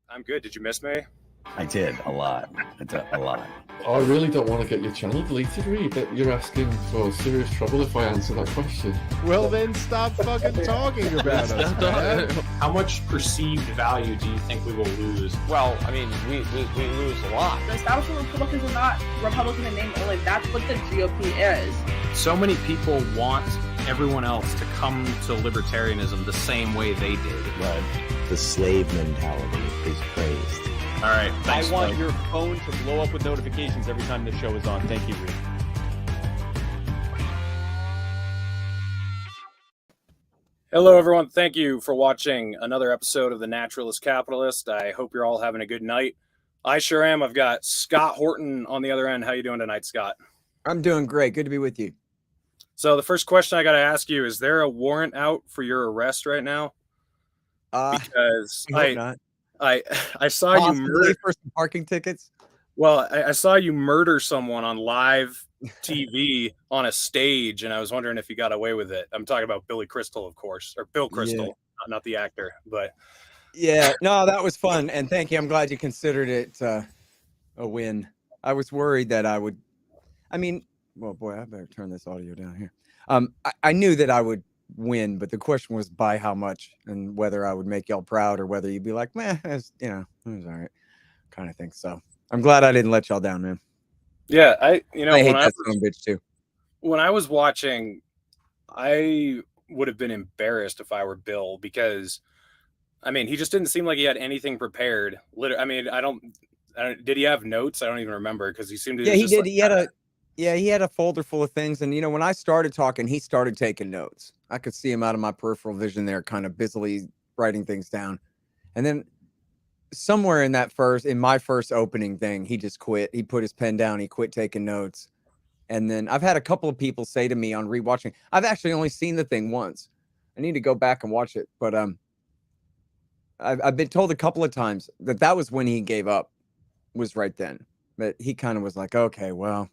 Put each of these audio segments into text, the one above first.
I'm good. Did you miss me? I did a lot. A lot. I really don't want to get your channel deleted, Reed, but you're asking for serious trouble if I answer that question. Well, then stop fucking talking about us, man. How much perceived value do you think we will lose? Well, I mean, we lose a lot. The establishment Republicans are not Republican in name only. That's what the GOP is. So many people want everyone else to come to libertarianism the same way they did. Right. The slave mentality is praised. All right. Thanks, I want Mike. your phone to blow up with notifications every time the show is on. Thank you, Reed. Hello, everyone. Thank you for watching another episode of The Naturalist Capitalist. I hope you're all having a good night. I sure am. I've got Scott Horton on the other end. How you doing tonight, Scott? I'm doing great. Good to be with you. So the first question I got to ask you, is there a warrant out for your arrest right now? Because I saw you murder for some parking tickets. Well, I saw you murder someone on live TV on a stage, and I was wondering if you got away with it. I'm talking about Billy Crystal, of course, or Bill Crystal, not the actor, but yeah, no, that was fun, and thank you. I'm glad you considered it a win. I was worried that I would. I mean, well, boy, I better turn this audio down here. I knew that I would win, but the question was by how much and whether I would make y'all proud or whether you'd be like, man, it was all right, kind of thing. So I'm glad I didn't let y'all down, man. Yeah, I hate that son of a bitch too. When I was watching, I would have been embarrassed if I were Bill, because I mean, he just didn't seem like he had anything prepared. I mean, I don't did he have notes? I don't even remember, because he seemed to. Yeah, he did. Like, he had a folder full of things, and when I started talking, he started taking notes. I could see him out of my peripheral vision there, kind of busily writing things down. And then somewhere in my first opening thing, he just quit. He put his pen down. He quit taking notes. And then I've had a couple of people say to me on rewatching, I've actually only seen the thing once. I need to go back and watch it. But I've been told a couple of times that was when he gave up, was right then. But he kind of was like, okay, well,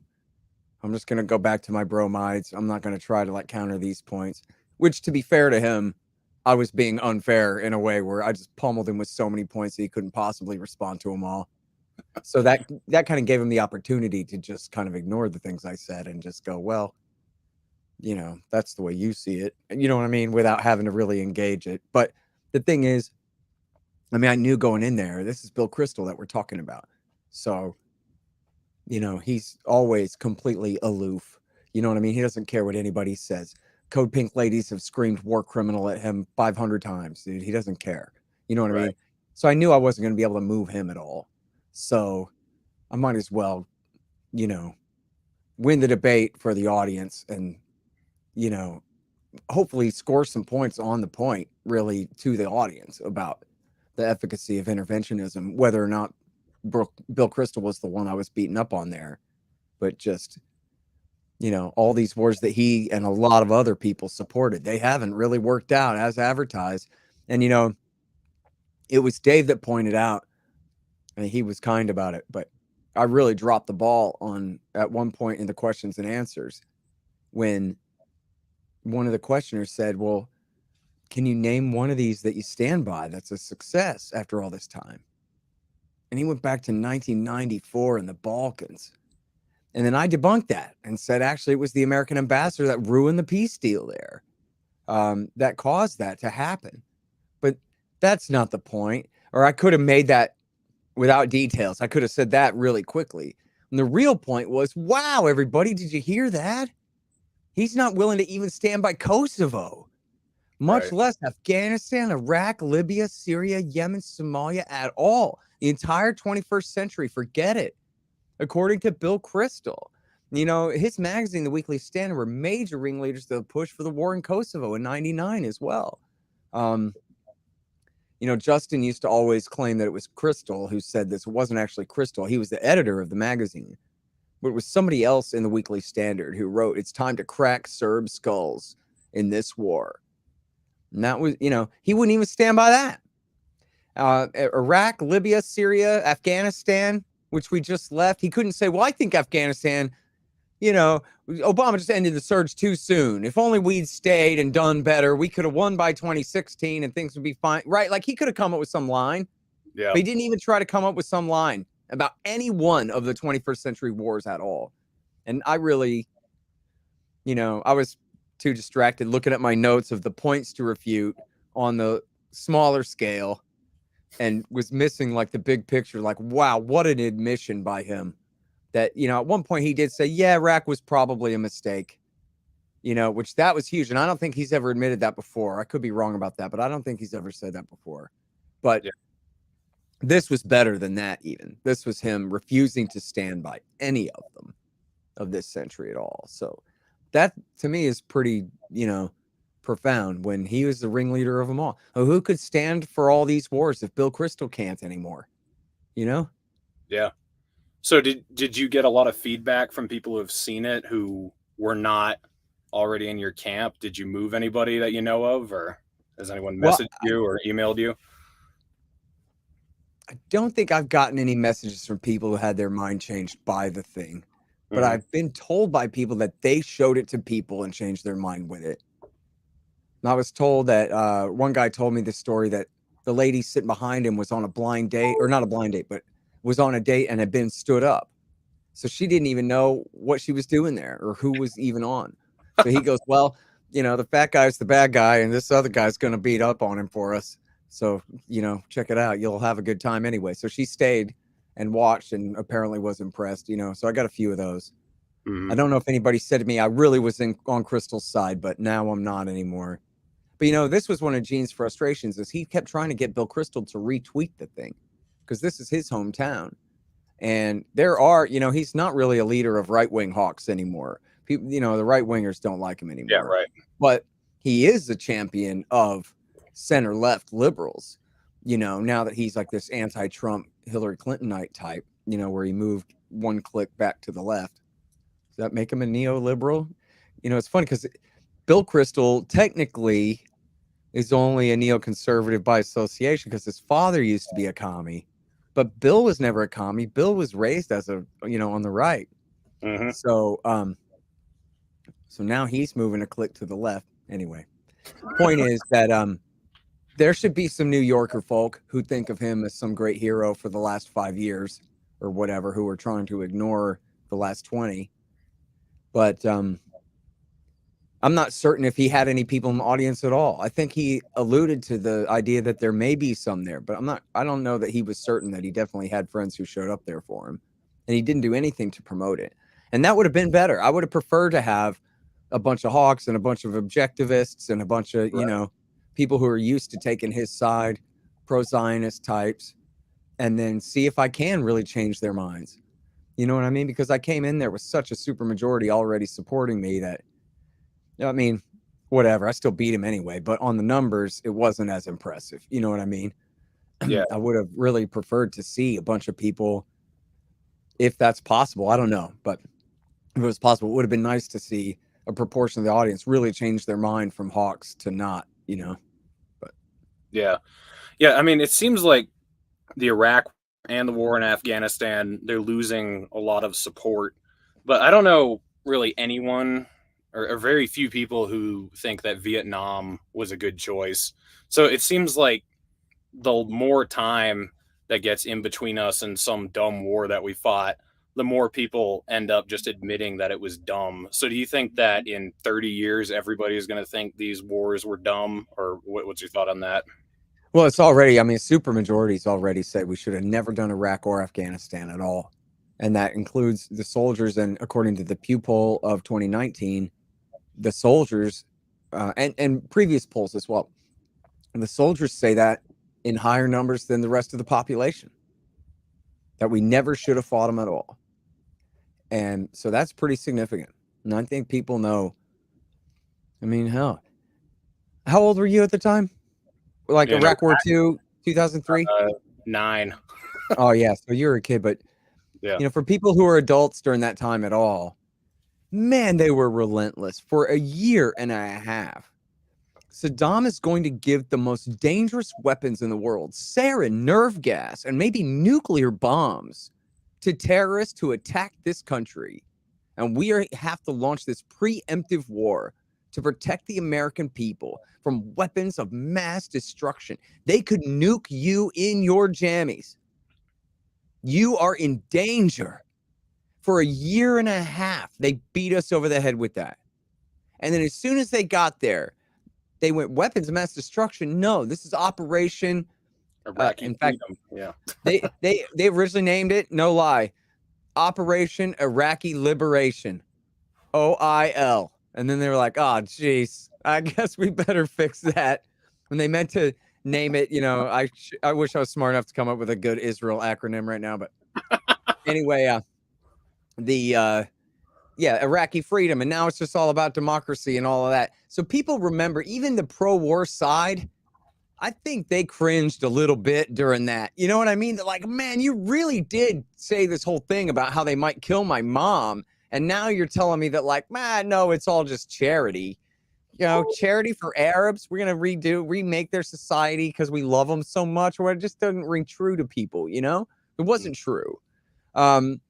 I'm just going to go back to my bromides. I'm not going to try to counter these points, which, to be fair to him, I was being unfair in a way where I just pummeled him with so many points that he couldn't possibly respond to them all. So that kind of gave him the opportunity to just kind of ignore the things I said and just go, well, that's the way you see it. You know what I mean? Without having to really engage it. But the thing is, I mean, I knew going in there, this is Bill Crystal that we're talking about. So, he's always completely aloof. You know what I mean? He doesn't care what anybody says. Code Pink ladies have screamed war criminal at him 500 times, dude. He doesn't care. You know what I mean? So I knew I wasn't going to be able to move him at all. So I might as well, win the debate for the audience and, hopefully score some points on the point, really, to the audience about the efficacy of interventionism, whether or not Bill Crystal was the one I was beating up on there. But just, all these wars that he and a lot of other people supported, they haven't really worked out as advertised. And, it was Dave that pointed out, and he was kind about it, but I really dropped the ball at one point in the questions and answers when one of the questioners said, well, can you name one of these that you stand by that's a success after all this time? And he went back to 1994 in the Balkans. And then I debunked that and said, actually, it was the American ambassador that ruined the peace deal there, that caused that to happen. But that's not the point. Or I could have made that without details. I could have said that really quickly. And the real point was, wow, everybody, did you hear that? He's not willing to even stand by Kosovo, much less Afghanistan, Iraq, Libya, Syria, Yemen, Somalia at all. The entire 21st century, forget it. According to Bill Crystal, his magazine, The Weekly Standard, were major ringleaders to the push for the war in Kosovo in '99 as well. Justin used to always claim that it was Crystal who said this. It wasn't actually Crystal. He was the editor of the magazine. But it was somebody else in the Weekly Standard who wrote, it's time to crack Serb skulls in this war. And that was, he wouldn't even stand by that. Iraq, Libya, Syria, Afghanistan, which we just left. He couldn't say, well, I think Afghanistan, Obama just ended the surge too soon. If only we'd stayed and done better, we could have won by 2016 and things would be fine. Right? Like he could have come up with some line. Yeah. But he didn't even try to come up with some line about any one of the 21st century wars at all. And I really, I was too distracted looking at my notes of the points to refute on the smaller scale and was missing like the big picture. Like, wow, what an admission by him that, at one point he did say, yeah, Iraq was probably a mistake, which that was huge. And I don't think he's ever admitted that before. I could be wrong about that, but I don't think he's ever said that before. But this was better than that even. This was him refusing to stand by any of them of this century at all. So that to me is pretty, profound when he was the ringleader of them all. Who could stand for all these wars if Bill Kristol can't anymore? Yeah. So did you get a lot of feedback from people who have seen it who were not already in your camp? Did you move anybody that you know of, or has anyone messaged you or emailed you? I don't think I've gotten any messages from people who had their mind changed by the thing, but I've been told by people that they showed it to people and changed their mind with it. And I was told that one guy told me the story that the lady sitting behind him was on a blind date, or not a blind date, but was on a date and had been stood up. So she didn't even know what she was doing there or who was even on. So he goes, well, the fat guy's the bad guy and this other guy's going to beat up on him for us. So, check it out. You'll have a good time anyway. So she stayed and watched and apparently was impressed, so I got a few of those. I don't know if anybody said to me, I really was on Kristol's side, but now I'm not anymore. But, this was one of Gene's frustrations is he kept trying to get Bill Kristol to retweet the thing because this is his hometown. And there are, he's not really a leader of right-wing hawks anymore. People, the right-wingers don't like him anymore. Yeah, right. But he is a champion of center-left liberals, now that he's like this anti-Trump Hillary Clintonite type, where he moved one click back to the left. Does that make him a neoliberal? It's funny because Bill Kristol technically is only a neoconservative by association because his father used to be a commie, but Bill was never a commie. Bill was raised as on the right. So, so now he's moving a click to the left. Anyway, point is that, there should be some New Yorker folk who think of him as some great hero for the last 5 years or whatever, who are trying to ignore the last 20. But I'm not certain if he had any people in the audience at all. I think he alluded to the idea that there may be some there, but I don't know that he was certain that he definitely had friends who showed up there for him. And he didn't do anything to promote it. And that would have been better. I would have preferred to have a bunch of hawks and a bunch of objectivists and a bunch of, people who are used to taking his side, pro-Zionist types, and then see if I can really change their minds. You know what I mean? Because I came in there with such a super majority already supporting me that, whatever, I still beat him anyway, but on the numbers, it wasn't as impressive. You know what I mean? Yeah. I would have really preferred to see a bunch of people, if that's possible. I don't know, but if it was possible, it would have been nice to see a proportion of the audience really change their mind from hawks to not, but yeah. It seems like the Iraq and the war in Afghanistan, they're losing a lot of support, but I don't know really anyone or very few people who think that Vietnam was a good choice. So it seems like the more time that gets in between us and some dumb war that we fought, the more people end up just admitting that it was dumb. So do you think that in 30 years, everybody is going to think these wars were dumb, or what's your thought on that? Well, it's already, super majorities already said we should have never done Iraq or Afghanistan at all. And that includes the soldiers. And according to the Pew poll of 2019, the soldiers, and previous polls as well, the soldiers say that in higher numbers than the rest of the population, that we never should have fought them at all. And so that's pretty significant. And I think people know. Hell, how old were you at the time? Like Iraq War II, 2003? 9. Oh, yeah. So you were a kid. But, for people who are adults during that time at all, man, they were relentless for a year and a half. Saddam is going to give the most dangerous weapons in the world, sarin, nerve gas, and maybe nuclear bombs to terrorists who attack this country. And we have to launch this preemptive war to protect the American people from weapons of mass destruction. They could nuke you in your jammies. You are in danger. For a year and a half, they beat us over the head with that. And then as soon as they got there, they went weapons of mass destruction. No, this is Operation Iraqi in fact, freedom. Yeah. they originally named it, no lie, Operation Iraqi Liberation, OIL. And then they were like, oh, geez, I guess we better fix that. When they meant to name it, you know, I wish I was smart enough to come up with a good Israel acronym right now. But anyway, Iraqi freedom. And now it's just all about democracy and all of that. So people remember, even the pro-war side, I think they cringed a little bit during that. You know what I mean? They're like, man, you really did say this whole thing about how they might kill my mom. And now you're telling me that, like, man, no, it's all just charity. You know, charity for Arabs. We're going to remake their society because we love them so much. Or it just doesn't ring true to people, you know? It wasn't true. And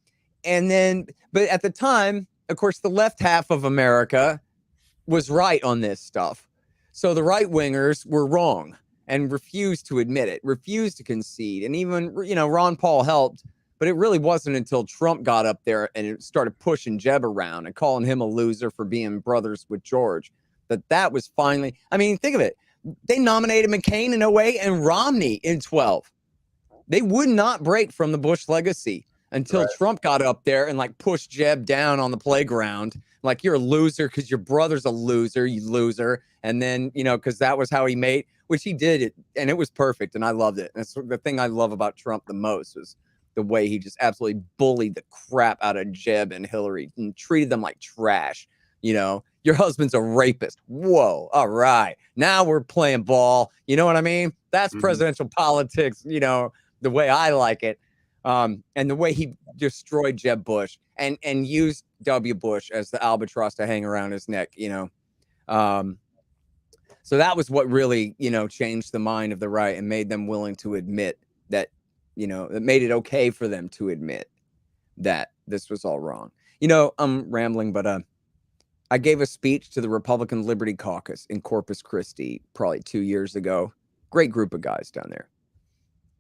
then, but at the time, of course, the left half of America was right on this stuff. So the right wingers were wrong and refused to admit it, refused to concede. And even, you know, Ron Paul helped, but it really wasn't until Trump got up there and started pushing Jeb around and calling him a loser for being brothers with George, that was finally, I mean, think of it. They nominated McCain in 08 and Romney in 12. They would not break from the Bush legacy until Trump got up there and like pushed Jeb down on the playground. Like, you're a loser because your brother's a loser, you loser. And then, you know, because that was how he made, which he did it, and it was perfect, and I loved it. That's the thing I love about Trump the most, was the way he just absolutely bullied the crap out of Jeb and Hillary and treated them like trash. You know, your husband's a rapist. Whoa, all right. Now we're playing ball. You know what I mean? That's presidential politics, you know, the way I like it. And the way he destroyed Jeb Bush and used W. Bush as the albatross to hang around his neck, you know. So that was what really, you know, changed the mind of the right and made them willing to admit that, you know, it made it okay for them to admit that this was all wrong. You know, I'm rambling, but I gave a speech to the Republican Liberty Caucus in Corpus Christi probably 2 years ago. Great group of guys down there.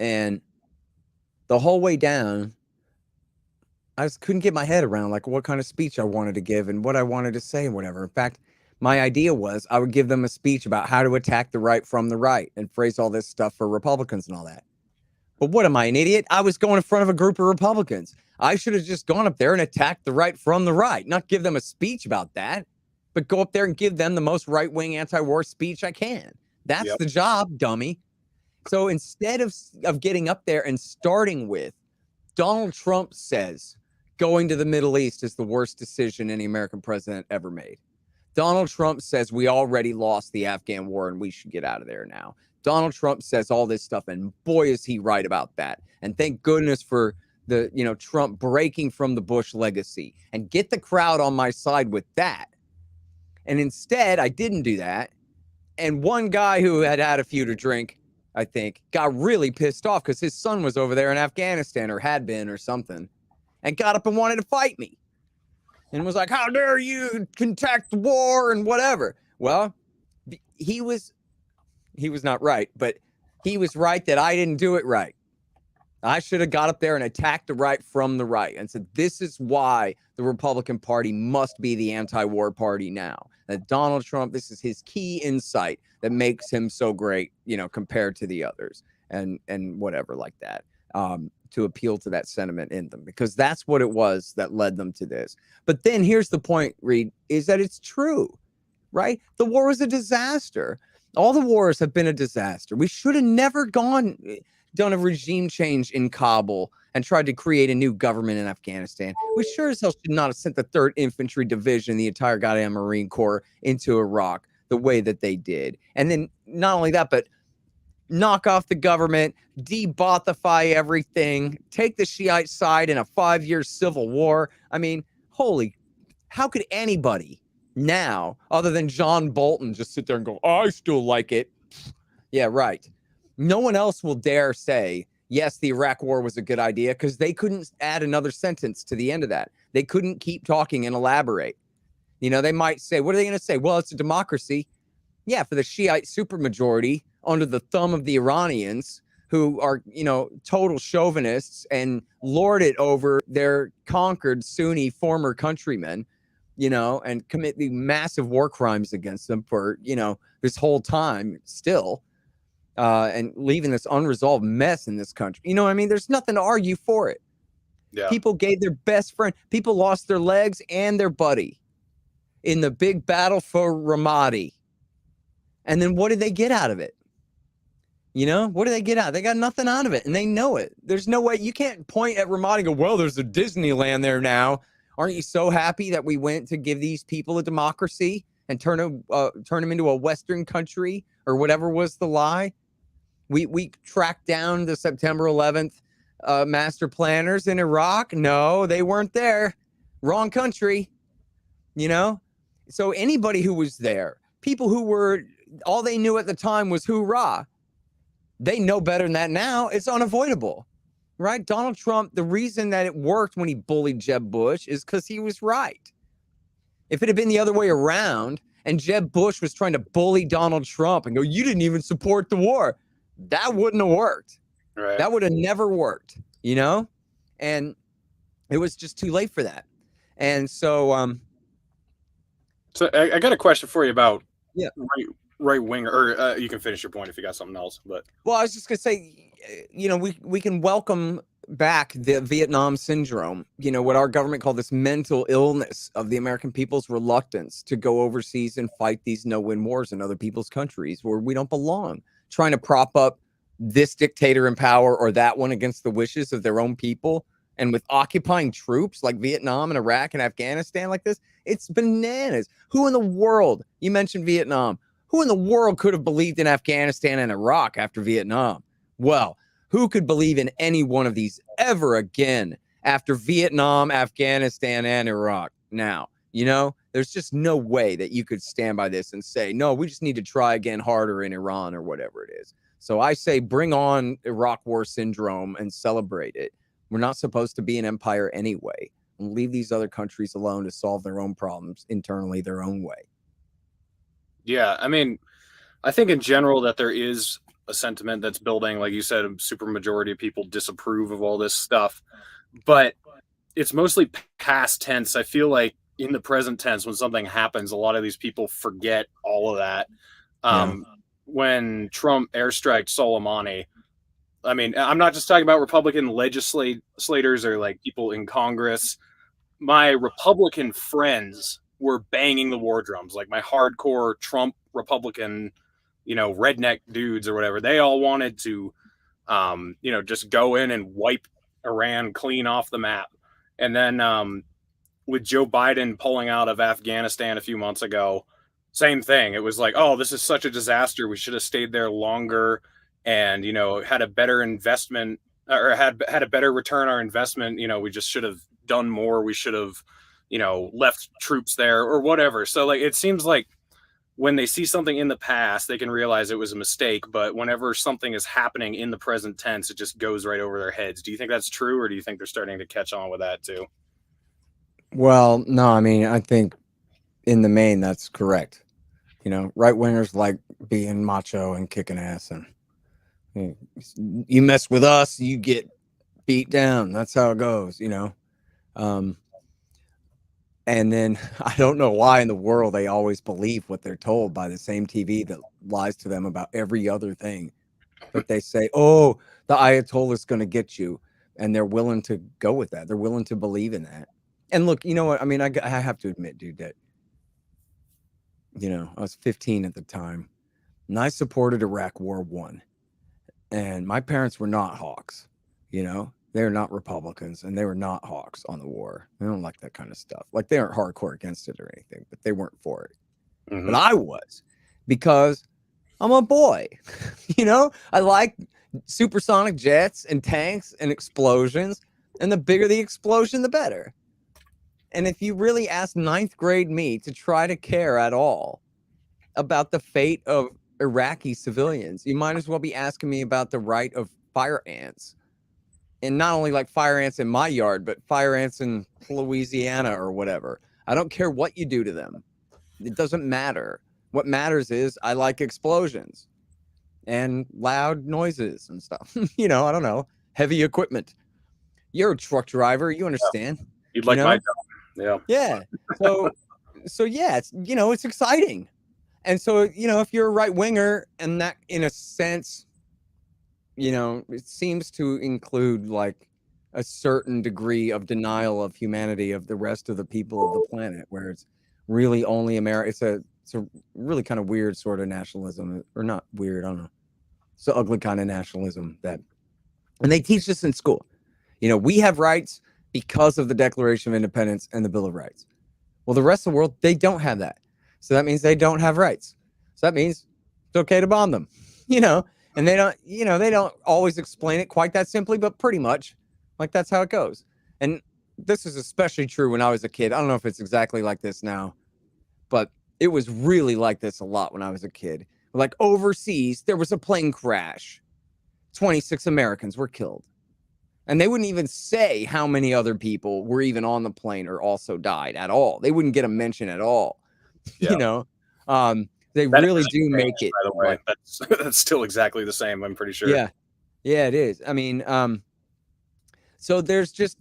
And the whole way down, I just couldn't get my head around like what kind of speech I wanted to give and what I wanted to say and whatever. In fact, my idea was I would give them a speech about how to attack the right from the right and phrase all this stuff for Republicans and all that. But what am I, an idiot? I was going in front of a group of Republicans. I should have just gone up there and attacked the right from the right, not give them a speech about that, but go up there and give them the most right-wing anti-war speech I can. That's the job, dummy. So instead of getting up there and starting with, Donald Trump says going to the Middle East is the worst decision any American president ever made. Donald Trump says we already lost the Afghan war and we should get out of there now. Donald Trump says all this stuff, and boy, is he right about that. And thank goodness for the, you know, Trump breaking from the Bush legacy, and get the crowd on my side with that. And instead, I didn't do that. And one guy who had had a few to drink, I think, got really pissed off because his son was over there in Afghanistan, or had been, or something, and got up and wanted to fight me. And was like, how dare you contact the war and whatever. Well, he was not right, but he was right that I didn't do it right. I should have got up there and attacked the right from the right and said, this is why the Republican Party must be the anti-war party now. That Donald Trump, this is his key insight that makes him so great, you know, compared to the others and whatever like that. To appeal to that sentiment in them, because that's what it was that led them to this. But then here's the point, Reed, is that it's true, right? The war was a disaster. All the wars have been a disaster. We should have never done a regime change in Kabul and tried to create a new government in Afghanistan. We sure as hell should not have sent the 3rd Infantry Division, the entire goddamn Marine Corps, into Iraq the way that they did. And then not only that, but knock off the government, de-Baathify everything, take the Shiite side in a 5-year civil war. I mean, how could anybody now, other than John Bolton, just sit there and go, I still like it? Yeah, right. No one else will dare say, yes, the Iraq war was a good idea, because they couldn't add another sentence to the end of that. They couldn't keep talking and elaborate. You know, they might say, what are they going to say? Well, it's a democracy. Yeah, for the Shiite supermajority under the thumb of the Iranians, who are, you know, total chauvinists and lord it over their conquered Sunni former countrymen, you know, and commit the massive war crimes against them for, you know, this whole time still, and leaving this unresolved mess in this country. You know what I mean? There's nothing to argue for it. Yeah. People gave their best friend. People lost their legs and their buddy in the big battle for Ramadi. And then what did they get out of it? You know, what do they get out? They got nothing out of it, and they know it. There's no way. You can't point at Ramadi and go, well, there's a Disneyland there now. Aren't you so happy that we went to give these people a democracy and turn them into a Western country or whatever was the lie? We tracked down the September 11th master planners in Iraq. No, they weren't there. Wrong country, you know? So anybody who was there, people who were, all they knew at the time was hoorah. They know better than that now. It's unavoidable, right? Donald Trump, the reason that it worked when he bullied Jeb Bush is because he was right. If it had been the other way around and Jeb Bush was trying to bully Donald Trump and go, you didn't even support the war, that wouldn't have worked. Right. That would have never worked, you know? And it was just too late for that. And so, So I got a question for you about yeah, right wing, or you can finish your point if you got something else. But well, I was just gonna say, you know, we can welcome back the Vietnam syndrome. You know, what our government called this mental illness of the American people's reluctance to go overseas and fight these no-win wars in other people's countries where we don't belong, trying to prop up this dictator in power or that one against the wishes of their own people. And with occupying troops like Vietnam and Iraq and Afghanistan like this, it's bananas. Who in the world, you mentioned Vietnam, who in the world could have believed in Afghanistan and Iraq after Vietnam? Well, who could believe in any one of these ever again after Vietnam, Afghanistan, and Iraq? Now, you know, there's just no way that you could stand by this and say, no, we just need to try again harder in Iran or whatever it is. So I say bring on Iraq War syndrome and celebrate it. We're not supposed to be an empire anyway. And leave these other countries alone to solve their own problems internally their own way. yeah, I mean, I think in general that there is a sentiment that's building, like you said, a super majority of people disapprove of all this stuff, but it's mostly past tense. I feel like in the present tense, when something happens, a lot of these people forget all of that. When Trump airstriked Soleimani, I mean, I'm not just talking about Republican legislators or like people in Congress. My Republican friends were banging the war drums, like my hardcore Trump Republican, you know, redneck dudes or whatever. They all wanted to, you know, just go in and wipe Iran clean off the map. And then with Joe Biden pulling out of Afghanistan a few months ago, same thing. It was like, oh, this is such a disaster. We should have stayed there longer and, you know, had a better investment or had a better return on our investment. You know, we just should have done more. We should have, you know, left troops there or whatever. So like, it seems like when they see something in the past, they can realize it was a mistake. But whenever something is happening in the present tense, it just goes right over their heads. Do you think that's true? Or do you think they're starting to catch on with that too? Well, no, I mean, I think in the main, that's correct. You know, right wingers like being macho and kicking ass, and you mess with us, you get beat down. That's how it goes, you know. And then I don't know why in the world they always believe what they're told by the same TV that lies to them about every other thing. But they say, oh, the Ayatollah is going to get you. And they're willing to go with that. They're willing to believe in that. And look, you know what? I mean, I have to admit, dude, that, you know, I was 15 at the time and I supported Iraq War 1. And my parents were not hawks, you know. They're not Republicans, and they were not hawks on the war. They don't like that kind of stuff. Like, they aren't hardcore against it or anything, but they weren't for it. Mm-hmm. But I was, because I'm a boy. You know, I like supersonic jets and tanks and explosions, and the bigger the explosion, the better. And if you really ask 9th grade me to try to care at all about the fate of Iraqi civilians, you might as well be asking me about the right of fire ants. And not only like fire ants in my yard, but fire ants in Louisiana or whatever. I don't care what you do to them. It doesn't matter. What matters is I like explosions and loud noises and stuff. I don't know. Heavy equipment. You're a truck driver. You understand. You'd like my job. Yeah. Yeah. So yeah, it's exciting. And so, if you're a right winger, and that in a sense, it seems to include like a certain degree of denial of humanity of the rest of the people of the planet, where it's really only America. It's a really kind of weird sort of nationalism, or not weird. I don't know. It's an ugly kind of nationalism and they teach this in school. We have rights because of the Declaration of Independence and the Bill of Rights. Well, the rest of the world, they don't have that. So that means they don't have rights. So that means it's okay to bomb them, and they don't always explain it quite that simply, but pretty much like that's how it goes. And this is especially true when I was a kid. I don't know if it's exactly like this now, but it was really like this a lot when I was a kid. Like overseas, there was a plane crash. 26 Americans were killed. And they wouldn't even say how many other people were even on the plane or also died at all. They wouldn't get a mention at all. Yeah. They really do make it. By the way, that's still exactly the same. I'm pretty sure. Yeah, it is. I mean, so there's just,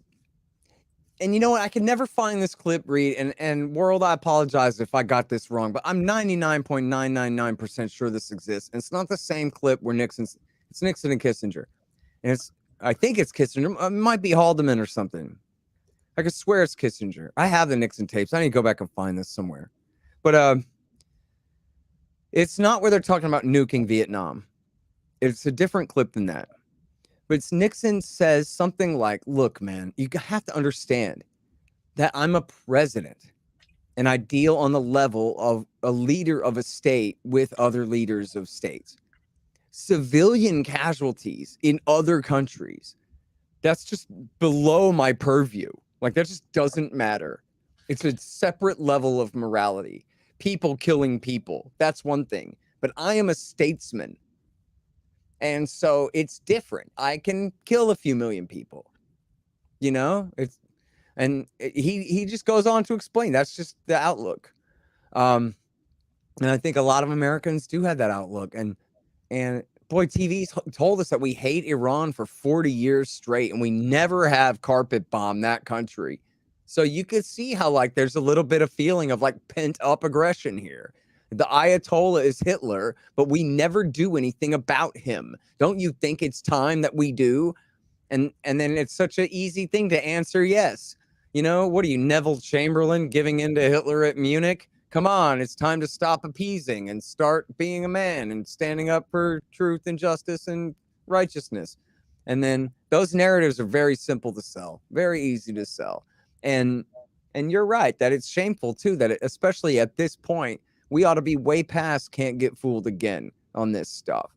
and you know what? I can never find this clip, Reed, and world, I apologize if I got this wrong, but I'm 99.999% sure this exists. And it's not the same clip where it's Nixon and Kissinger. And I think it's Kissinger. It might be Haldeman or something. I could swear it's Kissinger. I have the Nixon tapes. I need to go back and find this somewhere. But it's not where they're talking about nuking Vietnam. It's a different clip than that. But it's Nixon says something like, look, man, you have to understand that I'm a president and I deal on the level of a leader of a state with other leaders of states. Civilian casualties in other countries, that's just below my purview. Like, that just doesn't matter. It's a separate level of morality. People killing people, that's one thing. But I am a statesman. And so it's different. I can kill a few million people. He just goes on to explain that's just the outlook. And I think a lot of Americans do have that outlook. And boy, TV's told us that we hate Iran for 40 years straight, and we never have carpet bombed that country. So you could see how like there's a little bit of feeling of like pent up aggression here. The Ayatollah is Hitler, but we never do anything about him. Don't you think it's time that we do? And then it's such an easy thing to answer yes. What are you, Neville Chamberlain, giving in to Hitler at Munich? Come on, it's time to stop appeasing and start being a man and standing up for truth and justice and righteousness. And then those narratives are very simple to sell, very easy to sell. And you're right that it's shameful too, that especially at this point, we ought to be way past can't get fooled again on this stuff.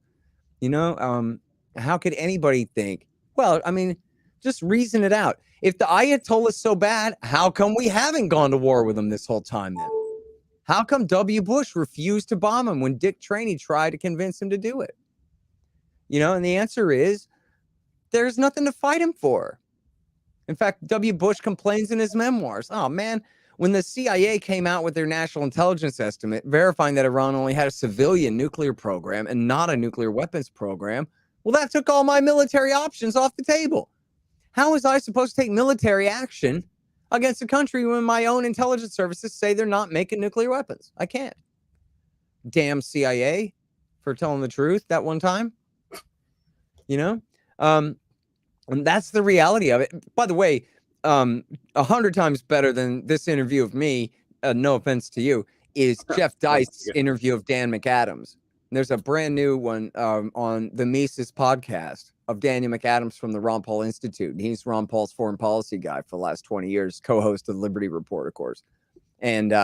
How could anybody think, well, I mean, just reason it out. If the Ayatollah is so bad, how come we haven't gone to war with him this whole time then? How come W. Bush refused to bomb him when Dick Cheney tried to convince him to do it? And the answer is there's nothing to fight him for. In fact, W. Bush complains in his memoirs. Oh, man, when the CIA came out with their national intelligence estimate, verifying that Iran only had a civilian nuclear program and not a nuclear weapons program, well, that took all my military options off the table. How was I supposed to take military action against a country when my own intelligence services say they're not making nuclear weapons? I can't. Damn CIA for telling the truth that one time. And that's the reality of it. By the way, 100 times better than this interview of me, no offense to you, is Jeff Deist's interview of Dan McAdams. There's a brand new one on the Mises podcast of Daniel McAdams from the Ron Paul Institute. And he's Ron Paul's foreign policy guy for the last 20 years, co-host of the Liberty Report, of course. And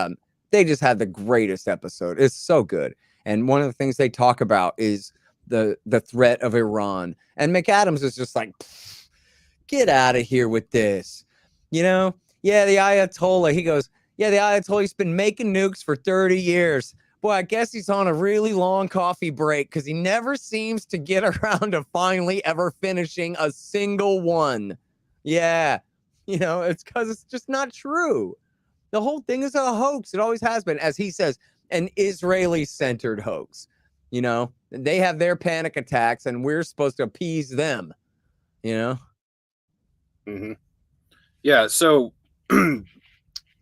they just had the greatest episode. It's so good. And one of the things they talk about is the threat of Iran. And McAdams is just like, get out of here with this. Yeah, the Ayatollah, he goes, yeah, the Ayatollah's been making nukes for 30 years. Boy, I guess he's on a really long coffee break because he never seems to get around to finally ever finishing a single one. Yeah, it's because it's just not true. The whole thing is a hoax. It always has been, as he says, an Israeli-centered hoax. You know, they have their panic attacks, and we're supposed to appease them. You know. Mm-hmm. Yeah. So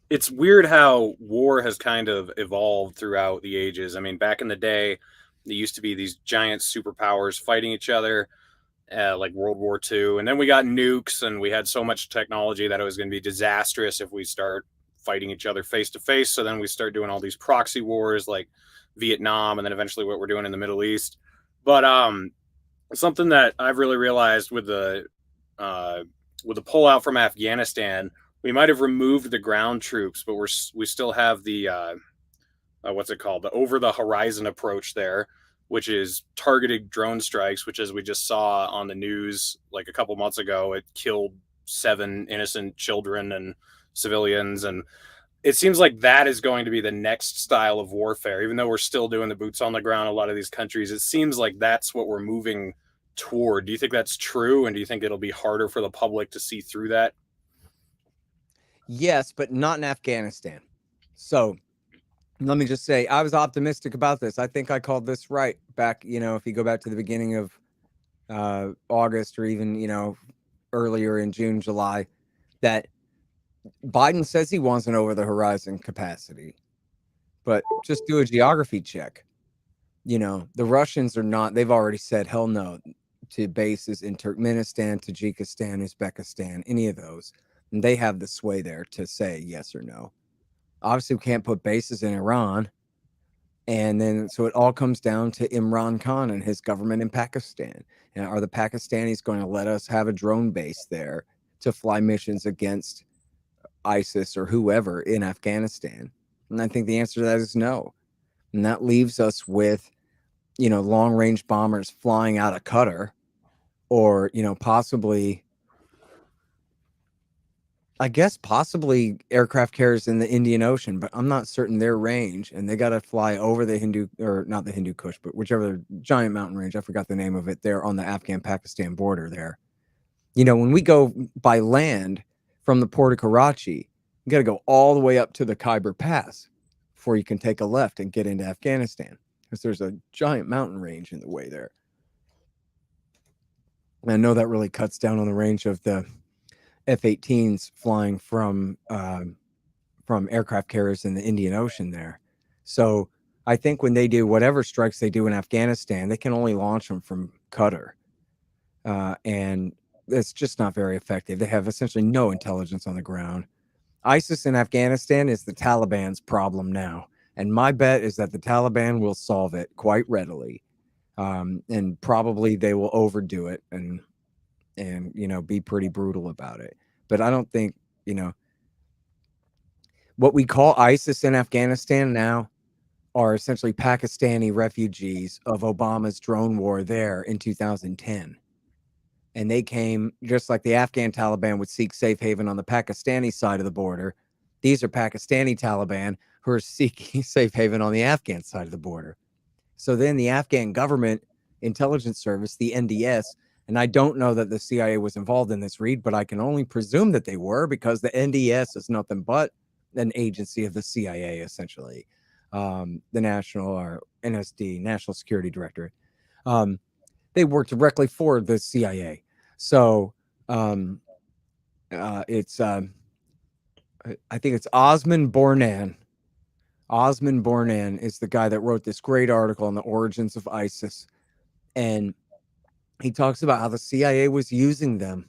it's weird how war has kind of evolved throughout the ages. I mean, back in the day, there used to be these giant superpowers fighting each other, like World War II. And then we got nukes, and we had so much technology that it was going to be disastrous if we start fighting each other face to face. So then we start doing all these proxy wars like Vietnam, and then eventually what we're doing in the Middle East. But something that I've really realized with the pullout from Afghanistan, we might have removed the ground troops, but we still have the what's it called, the over the horizon approach there, which is targeted drone strikes, which, as we just saw on the news like a couple months ago, it killed 7 innocent children and civilians. And it seems like that is going to be the next style of warfare, even though we're still doing the boots on the ground in a lot of these countries. It seems like that's what we're moving toward. Do you think that's true? And do you think it'll be harder for the public to see through that? Yes, but not in Afghanistan. So let me just say, I was optimistic about this. I think I called this right back, if you go back to the beginning of August, or even, earlier in June, July, that Biden says he wants an over the horizon capacity, but just do a geography check. The Russians are not, they've already said hell no to bases in Turkmenistan, Tajikistan, Uzbekistan, any of those. And they have the sway there to say yes or no. Obviously, we can't put bases in Iran. And then, so it all comes down to Imran Khan and his government in Pakistan. And are the Pakistanis going to let us have a drone base there to fly missions against ISIS or whoever in Afghanistan? And I think the answer to that is no. And that leaves us with, long range bombers flying out of Qatar, or, possibly aircraft carriers in the Indian Ocean, but I'm not certain their range. And they got to fly over the not the Hindu Kush, but whichever giant mountain range. I forgot the name of it. There on the Afghan-Pakistan border there. When we go by land from the port of Karachi, you got to go all the way up to the Khyber Pass before you can take a left and get into Afghanistan, because there's a giant mountain range in the way there. And I know that really cuts down on the range of the F-18s flying from aircraft carriers in the Indian Ocean there. So I think when they do whatever strikes they do in Afghanistan, they can only launch them from Qatar. And it's just not very effective. They have essentially no intelligence on the ground. ISIS in Afghanistan is the Taliban's problem now. And my bet is that the Taliban will solve it quite readily. And probably they will overdo it and be pretty brutal about it. But I don't think, what we call ISIS in Afghanistan now are essentially Pakistani refugees of Obama's drone war there in 2010. And they came just like the Afghan Taliban would seek safe haven on the Pakistani side of the border. These are Pakistani Taliban who are seeking safe haven on the Afghan side of the border. So then the Afghan government intelligence service, the NDS, and I don't know that the CIA was involved in this, Reed, but I can only presume that they were, because the NDS is nothing but an agency of the CIA, essentially. The National, or NSD, National Security Directorate. They work directly for the CIA. So it's, I think it's Osman Bornan. Osman Bornan is the guy that wrote this great article on the origins of ISIS. And he talks about how the CIA was using them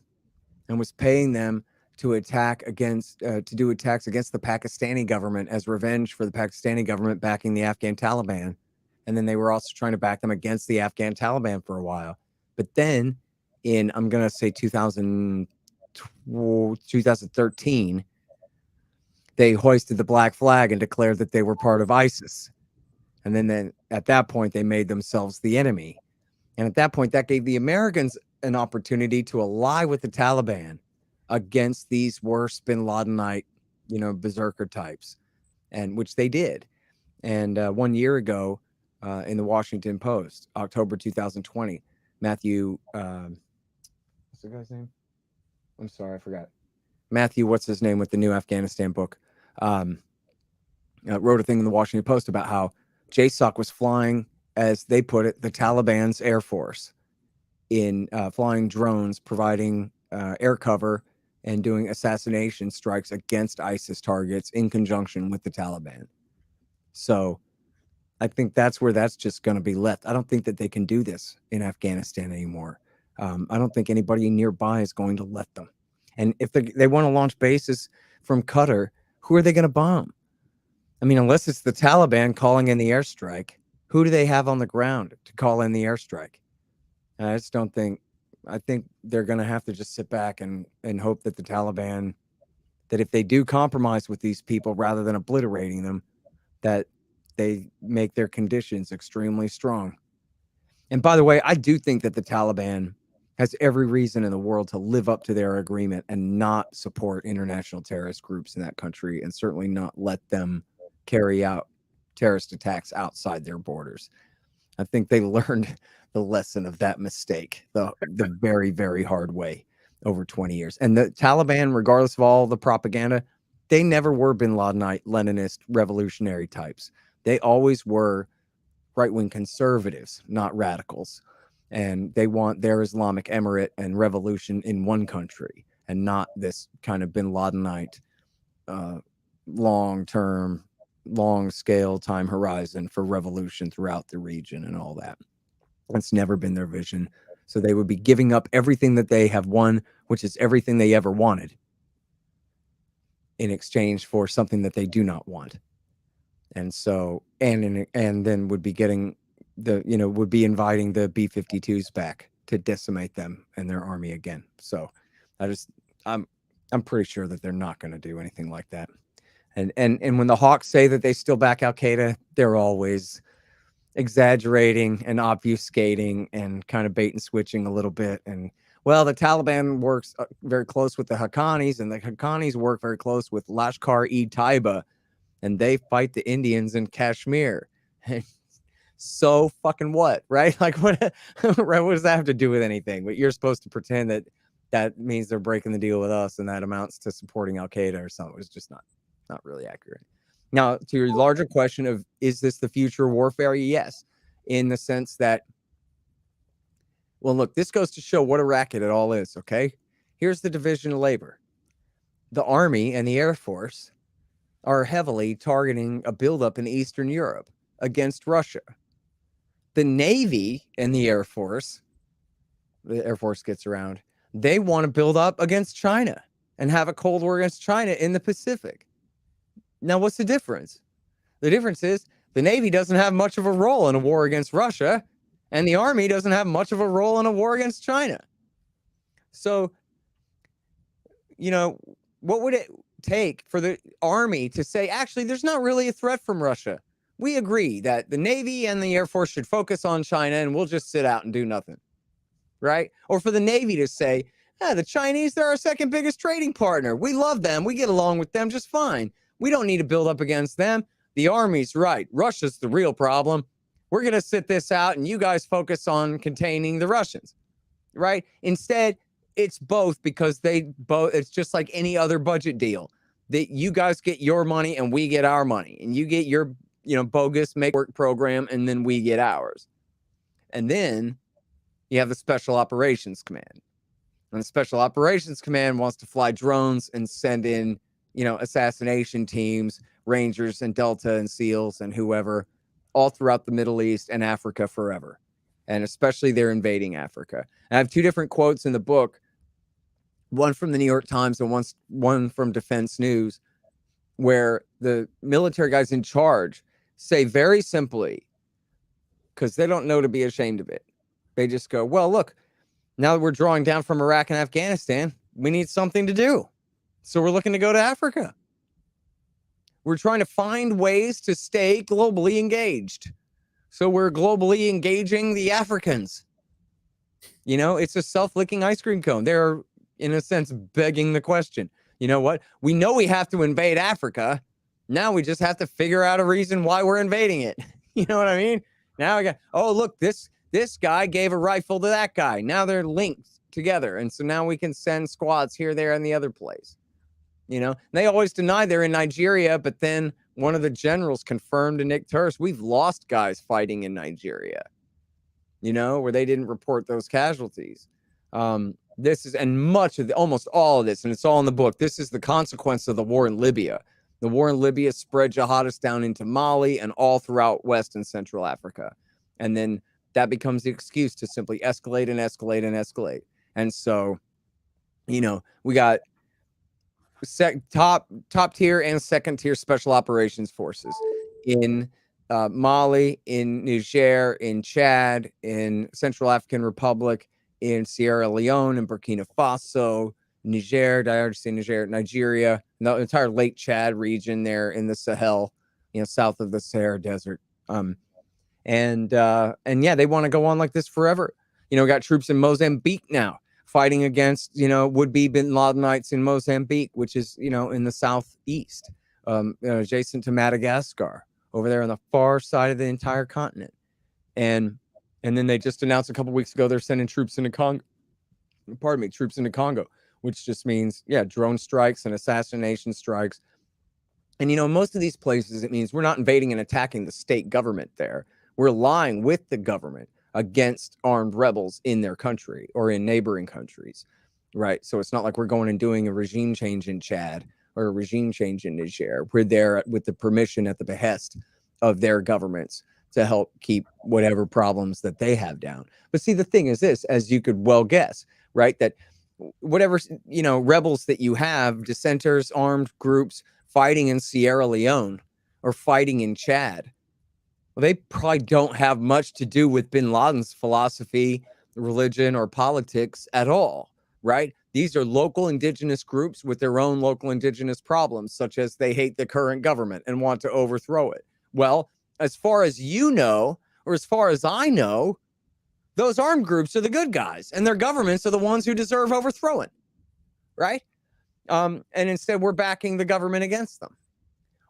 and was paying them to attack against, to do attacks against the Pakistani government as revenge for the Pakistani government backing the Afghan Taliban. And then they were also trying to back them against the Afghan Taliban for a while. But then in, I'm going to say 2013, they hoisted the black flag and declared that they were part of ISIS. And then at that point, they made themselves the enemy. And at that point, that gave the Americans an opportunity to ally with the Taliban against these worse bin Ladenite, berserker types, and which they did. And 1 year ago, in the Washington Post, October 2020, Matthew, what's the guy's name? I'm sorry, I forgot. Matthew, what's his name with the new Afghanistan book? wrote a thing in the Washington Post about how JSOC was flying, as they put it, the Taliban's Air Force in flying drones, providing air cover and doing assassination strikes against ISIS targets in conjunction with the Taliban. So I think that's where that's just going to be left. I don't think that they can do this in Afghanistan anymore. I don't think anybody nearby is going to let them. And if they want to launch bases from Qatar, who are they going to bomb? I mean, unless it's the Taliban calling in the airstrike, who do they have on the ground to call in the airstrike? And I just don't think, I think they're going to have to just sit back and hope that the Taliban, that if they do compromise with these people rather than obliterating them, that they make their conditions extremely strong. And by the way, I do think that the Taliban has every reason in the world to live up to their agreement and not support international terrorist groups in that country, and certainly not let them carry out terrorist attacks outside their borders. I think they learned the lesson of that mistake the very, very hard way over 20 years. And the Taliban, regardless of all the propaganda, they never were bin Ladenite, Leninist, revolutionary types. They always were right-wing conservatives, not radicals. And they want their Islamic emirate and revolution in one country, and not this kind of bin Ladenite, long-term, long-scale time horizon for revolution throughout the region and all that. That's never been their vision. So they would be giving up everything that they have won, which is everything they ever wanted, in exchange for something that they do not want. And so, and then would be getting would be inviting the B-52s back to decimate them and their army again. So I'm pretty sure that they're not going to do anything like that. And when the Hawks say that they still back Al-Qaeda, they're always exaggerating and obfuscating and kind of bait and switching a little bit. And well, the Taliban works very close with the Haqqanis, and the Haqqanis work very close with Lashkar-e-Taiba, and they fight the Indians in Kashmir. So fucking what, right? Like what does that have to do with anything? But you're supposed to pretend that that means they're breaking the deal with us, and that amounts to supporting Al-Qaeda or something. It's just not really accurate. Now, to your larger question of, is this the future of warfare? Yes, in the sense that, well, look, this goes to show what a racket it all is, okay? Here's the division of labor. The Army and the Air Force are heavily targeting a buildup in Eastern Europe against Russia. The Navy and the Air Force gets around, they want to build up against China and have a Cold War against China in the Pacific. Now, what's the difference? The difference is the Navy doesn't have much of a role in a war against Russia, and the Army doesn't have much of a role in a war against China. So, what would it take for the Army to say, actually, there's not really a threat from Russia? We agree that the Navy and the Air Force should focus on China, and we'll just sit out and do nothing, right? Or for the Navy to say, the Chinese, they're our second biggest trading partner. We love them. We get along with them just fine. We don't need to build up against them. The Army's right. Russia's the real problem. We're going to sit this out, and you guys focus on containing the Russians, right? Instead, it's both, because it's just like any other budget deal. That you guys get your money and we get our money, and you get your bogus make work program, and then we get ours. And then you have the Special Operations Command. And the Special Operations Command wants to fly drones and send in, assassination teams, Rangers and Delta and SEALs and whoever, all throughout the Middle East and Africa forever. And especially they're invading Africa. And I have two different quotes in the book, one from the New York Times and one from Defense News, where the military guys in charge say very simply, because they don't know to be ashamed of it, they just go, well, look, now that we're drawing down from Iraq and Afghanistan, we need something to do. So we're looking to go to Africa. We're trying to find ways to stay globally engaged. So we're globally engaging the Africans. It's a self-licking ice cream cone. They're, in a sense, begging the question. You know what? We know we have to invade Africa. Now we just have to figure out a reason why we're invading it. You know what I mean? Now we got, oh, look, this guy gave a rifle to that guy. Now they're linked together. And so now we can send squads here, there, and the other place. You know, they always deny they're in Nigeria, but then one of the generals confirmed to Nick Turris, we've lost guys fighting in Nigeria, you know, where they didn't report those casualties. This is, and much of almost all of this, and it's all in the book. This is the consequence of the war in Libya. The war in Libya spread jihadists down into Mali and all throughout West and Central Africa. And then that becomes the excuse to simply escalate and escalate and escalate. And so, you know, we got top tier and second tier special operations forces in Mali, in Niger, in Chad, in Central African Republic, in Sierra Leone, in Burkina Faso, Nigeria, the entire Lake Chad region there in the Sahel, you know, south of the Sahara Desert. And yeah, they want to go on like this forever. You know, we got troops in Mozambique now fighting against, you know, would-be bin Ladenites in Mozambique, which is, you know, in the southeast, adjacent to Madagascar, over there on the far side of the entire continent. And then they just announced a couple weeks ago they're sending troops into Congo. Troops into Congo, which just means, yeah, drone strikes and assassination strikes. And, you know, most of these places, it means we're not invading and attacking the state government there. We're allying with the government against armed rebels in their country or in neighboring countries, right? So it's not like we're going and doing a regime change in Chad or a regime change in Niger. We're there with the permission at the behest of their governments to help keep whatever problems that they have down. But see, the thing is this, as you could well guess, right, that whatever, you know, rebels that you have, dissenters, armed groups fighting in Sierra Leone or fighting in Chad, well, they probably don't have much to do with bin Laden's philosophy, religion, or politics at all, right? These are local indigenous groups with their own local indigenous problems, such as they hate the current government and want to overthrow it. Well, as far as you know, or as far as I know, those armed groups are the good guys, and their governments are the ones who deserve overthrowing, right? And instead, we're backing the government against them.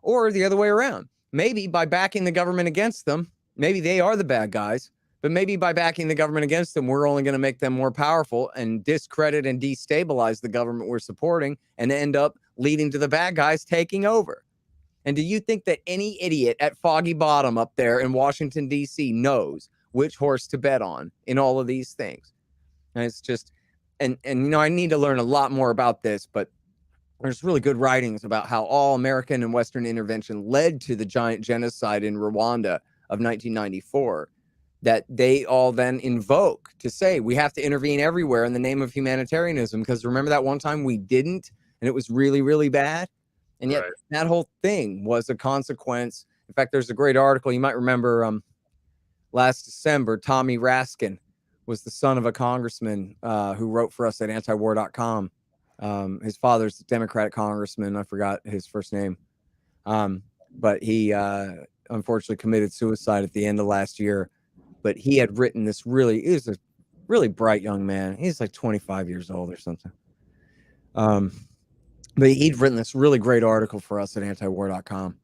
Or the other way around. Maybe by backing the government against them, maybe they are the bad guys, but maybe by backing the government against them, we're only going to make them more powerful and discredit and destabilize the government we're supporting and end up leading to the bad guys taking over. And do you think that any idiot at Foggy Bottom up there in Washington, D.C. knows which horse to bet on in all of these things? And it's just, and you know, I need to learn a lot more about this, but there's really good writings about how all American and Western intervention led to the giant genocide in Rwanda of 1994 that they all then invoke to say we have to intervene everywhere in the name of humanitarianism. Because remember that one time we didn't, and it was really, really bad. And yet that whole thing was a consequence. In fact, there's a great article you might remember last December. Tommy Raskin was the son of a congressman who wrote for us at antiwar.com. His father's a Democratic congressman. I forgot his first name. But he unfortunately committed suicide at the end of last year. But he had written this he was a really bright young man. He's like 25 years old or something. But he'd written this really great article for us at antiwar.com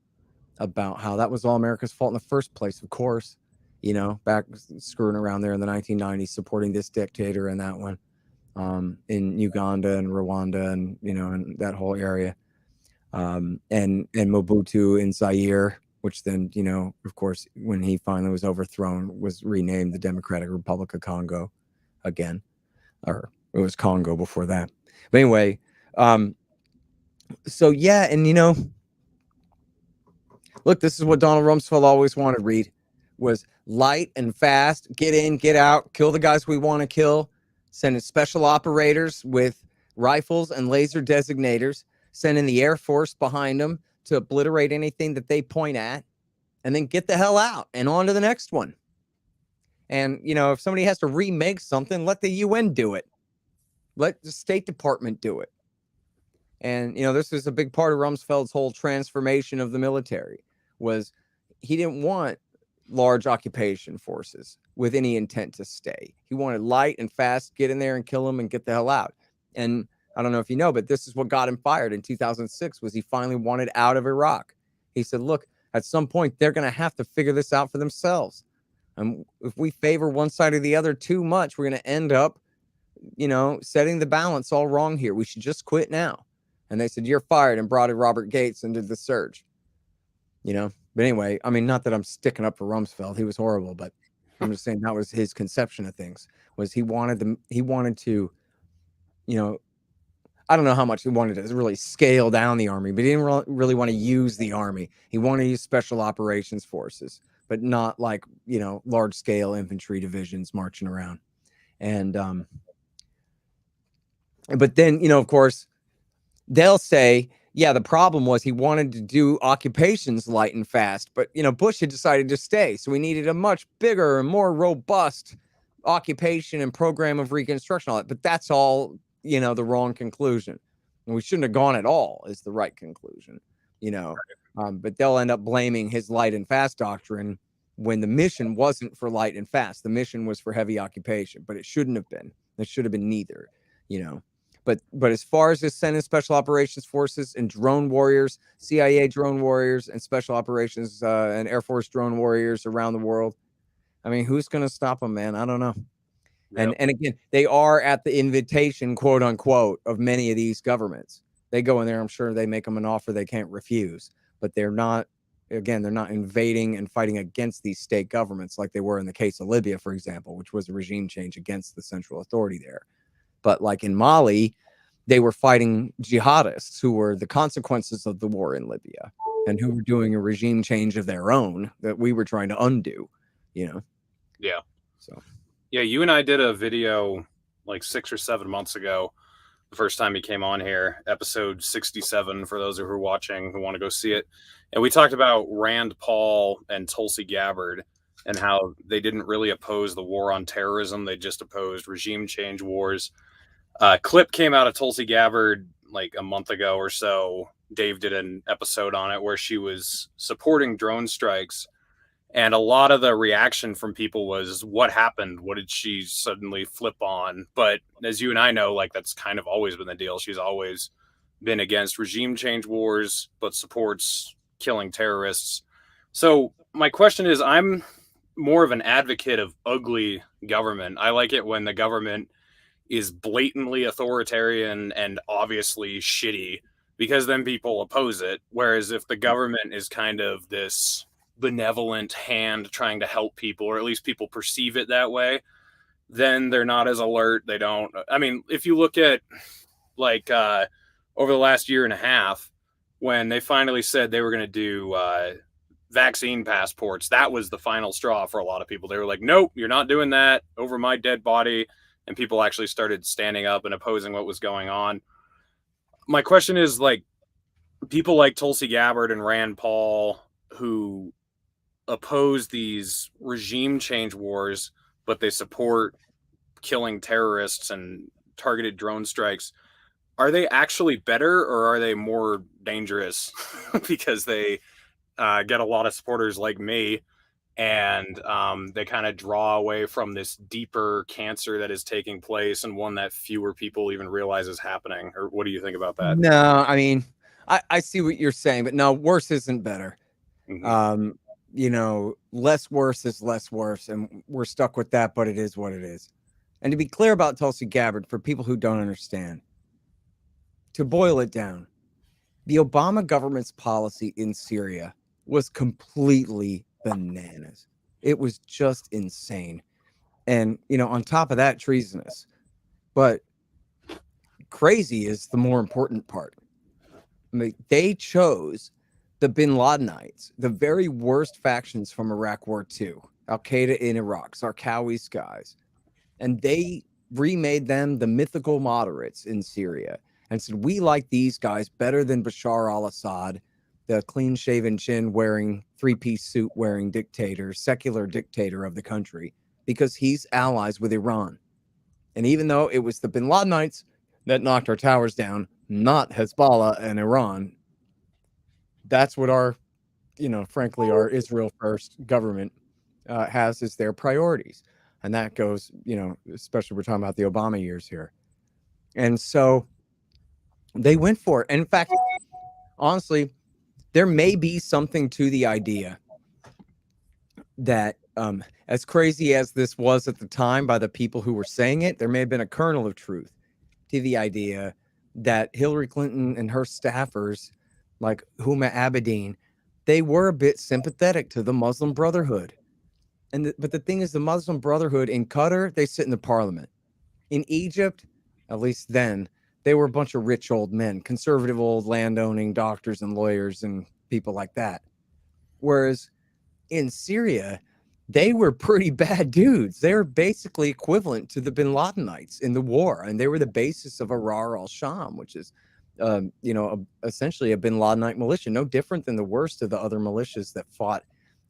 about how that was all America's fault in the first place, of course, you know, back screwing around there in the 1990s, supporting this dictator and that one. In Uganda and Rwanda and, you know, and that whole area, and Mobutu in Zaire, which then, you know, of course, when he finally was overthrown, was renamed the Democratic Republic of Congo again, or it was Congo before that. But anyway, so yeah, and you know, look, this is what Donald Rumsfeld always wanted, Reed, was light and fast, get in, get out, kill the guys we want to kill, sending special operators with rifles and laser designators, sending the Air Force behind them to obliterate anything that they point at, and then get the hell out and on to the next one. And, you know, if somebody has to remake something, let the UN do it. Let the State Department do it. And, you know, this is a big part of Rumsfeld's whole transformation of the military, was he didn't want large occupation forces with any intent to stay. He wanted light and fast, get in there and kill them and get the hell out. And I don't know if you know, but this is what got him fired in 2006, was he finally wanted out of Iraq. He said, look, at some point, they're going to have to figure this out for themselves. And if we favor one side or the other too much, we're going to end up, you know, setting the balance all wrong here. We should just quit now. And they said, you're fired, and brought in Robert Gates and did the surge. You know, but anyway, I mean, not that I'm sticking up for Rumsfeld. He was horrible, but I'm just saying that was his conception of things. Was he wanted to, you know, I don't know how much he wanted to really scale down the army, but he didn't really want to use the army. He wanted to use special operations forces, but not like, you know, large scale infantry divisions marching around. And, but then, you know, of course, they'll say, yeah, the problem was he wanted to do occupations light and fast, but, you know, Bush had decided to stay. So we needed a much bigger and more robust occupation and program of reconstruction. All that. But that's all, you know, the wrong conclusion. And we shouldn't have gone at all is the right conclusion, you know. But they'll end up blaming his light and fast doctrine when the mission wasn't for light and fast. The mission was for heavy occupation, but it shouldn't have been. It should have been neither, you know. But as far as the sending special operations forces and drone warriors, CIA drone warriors and special operations and Air Force drone warriors around the world, I mean, who's going to stop them, man? I don't know. Yep. And again, they are at the invitation, quote unquote, of many of these governments. They go in there. I'm sure they make them an offer they can't refuse. But they're not, again, they're not invading and fighting against these state governments like they were in the case of Libya, for example, which was a regime change against the central authority there. But like in Mali, they were fighting jihadists who were the consequences of the war in Libya and who were doing a regime change of their own that we were trying to undo, you know? Yeah. So, yeah, you and I did a video like 6 or 7 months ago, the first time he came on here, episode 67, for those who are watching who want to go see it. And we talked about Rand Paul and Tulsi Gabbard and how they didn't really oppose the war on terrorism. They just opposed regime change wars. Clip came out of Tulsi Gabbard like a month ago or so. Dave did an episode on it where she was supporting drone strikes. And a lot of the reaction from people was, what happened? What did she suddenly flip on? But as you and I know, like that's kind of always been the deal. She's always been against regime change wars, but supports killing terrorists. So my question is, I'm more of an advocate of ugly government. I like it when the government is blatantly authoritarian and obviously shitty, because then people oppose it. Whereas if the government is kind of this benevolent hand trying to help people, or at least people perceive it that way, then they're not as alert. They don't, I mean, if you look at like over the last year and a half, when they finally said they were going to do vaccine passports, that was the final straw for a lot of people. They were like, nope, you're not doing that over my dead body. And people actually started standing up and opposing what was going on. My question is, like, people like Tulsi Gabbard and Rand Paul who oppose these regime change wars, but they support killing terrorists and targeted drone strikes. Are they actually better, or are they more dangerous because they get a lot of supporters like me, and they kind of draw away from this deeper cancer that is taking place, and one that fewer people even realize is happening? Or what do you think about that? no, I mean, I see what you're saying, but no, worse isn't better. Mm-hmm. You know, less worse is less worse, and we're stuck with that, but it is what it is. And to be clear about Tulsi Gabbard, for people who don't understand, to boil it down, the Obama government's policy in Syria was completely bananas. It was just insane. And, you know, on top of that, treasonous. But crazy is the more important part. I mean, they chose the bin Ladenites, the very worst factions from Iraq War II, Al-Qaeda in Iraq, Zarqawi guys, and they remade them the mythical moderates in Syria and said, we like these guys better than Bashar al-Assad, the clean-shaven chin-wearing, three-piece suit-wearing dictator, secular dictator of the country, because he's allies with Iran. And even though it was the bin Ladenites that knocked our towers down, not Hezbollah and Iran, that's what our, you know, frankly, our Israel first government has as their priorities. And that goes, you know, especially we're talking about the Obama years here. And so they went for it. And in fact, honestly, there may be something to the idea that as crazy as this was at the time by the people who were saying it, there may have been a kernel of truth to the idea that Hillary Clinton and her staffers, like Huma Abedin, they were a bit sympathetic to the Muslim Brotherhood. But the thing is, the Muslim Brotherhood in Qatar, they sit in the parliament. In Egypt, at least then, they were a bunch of rich old men, conservative old landowning doctors and lawyers and people like that. Whereas in Syria, they were pretty bad dudes. They were basically equivalent to the bin Ladenites in the war, and they were the basis of Ahrar al-Sham, which is, essentially a bin Ladenite militia, no different than the worst of the other militias that fought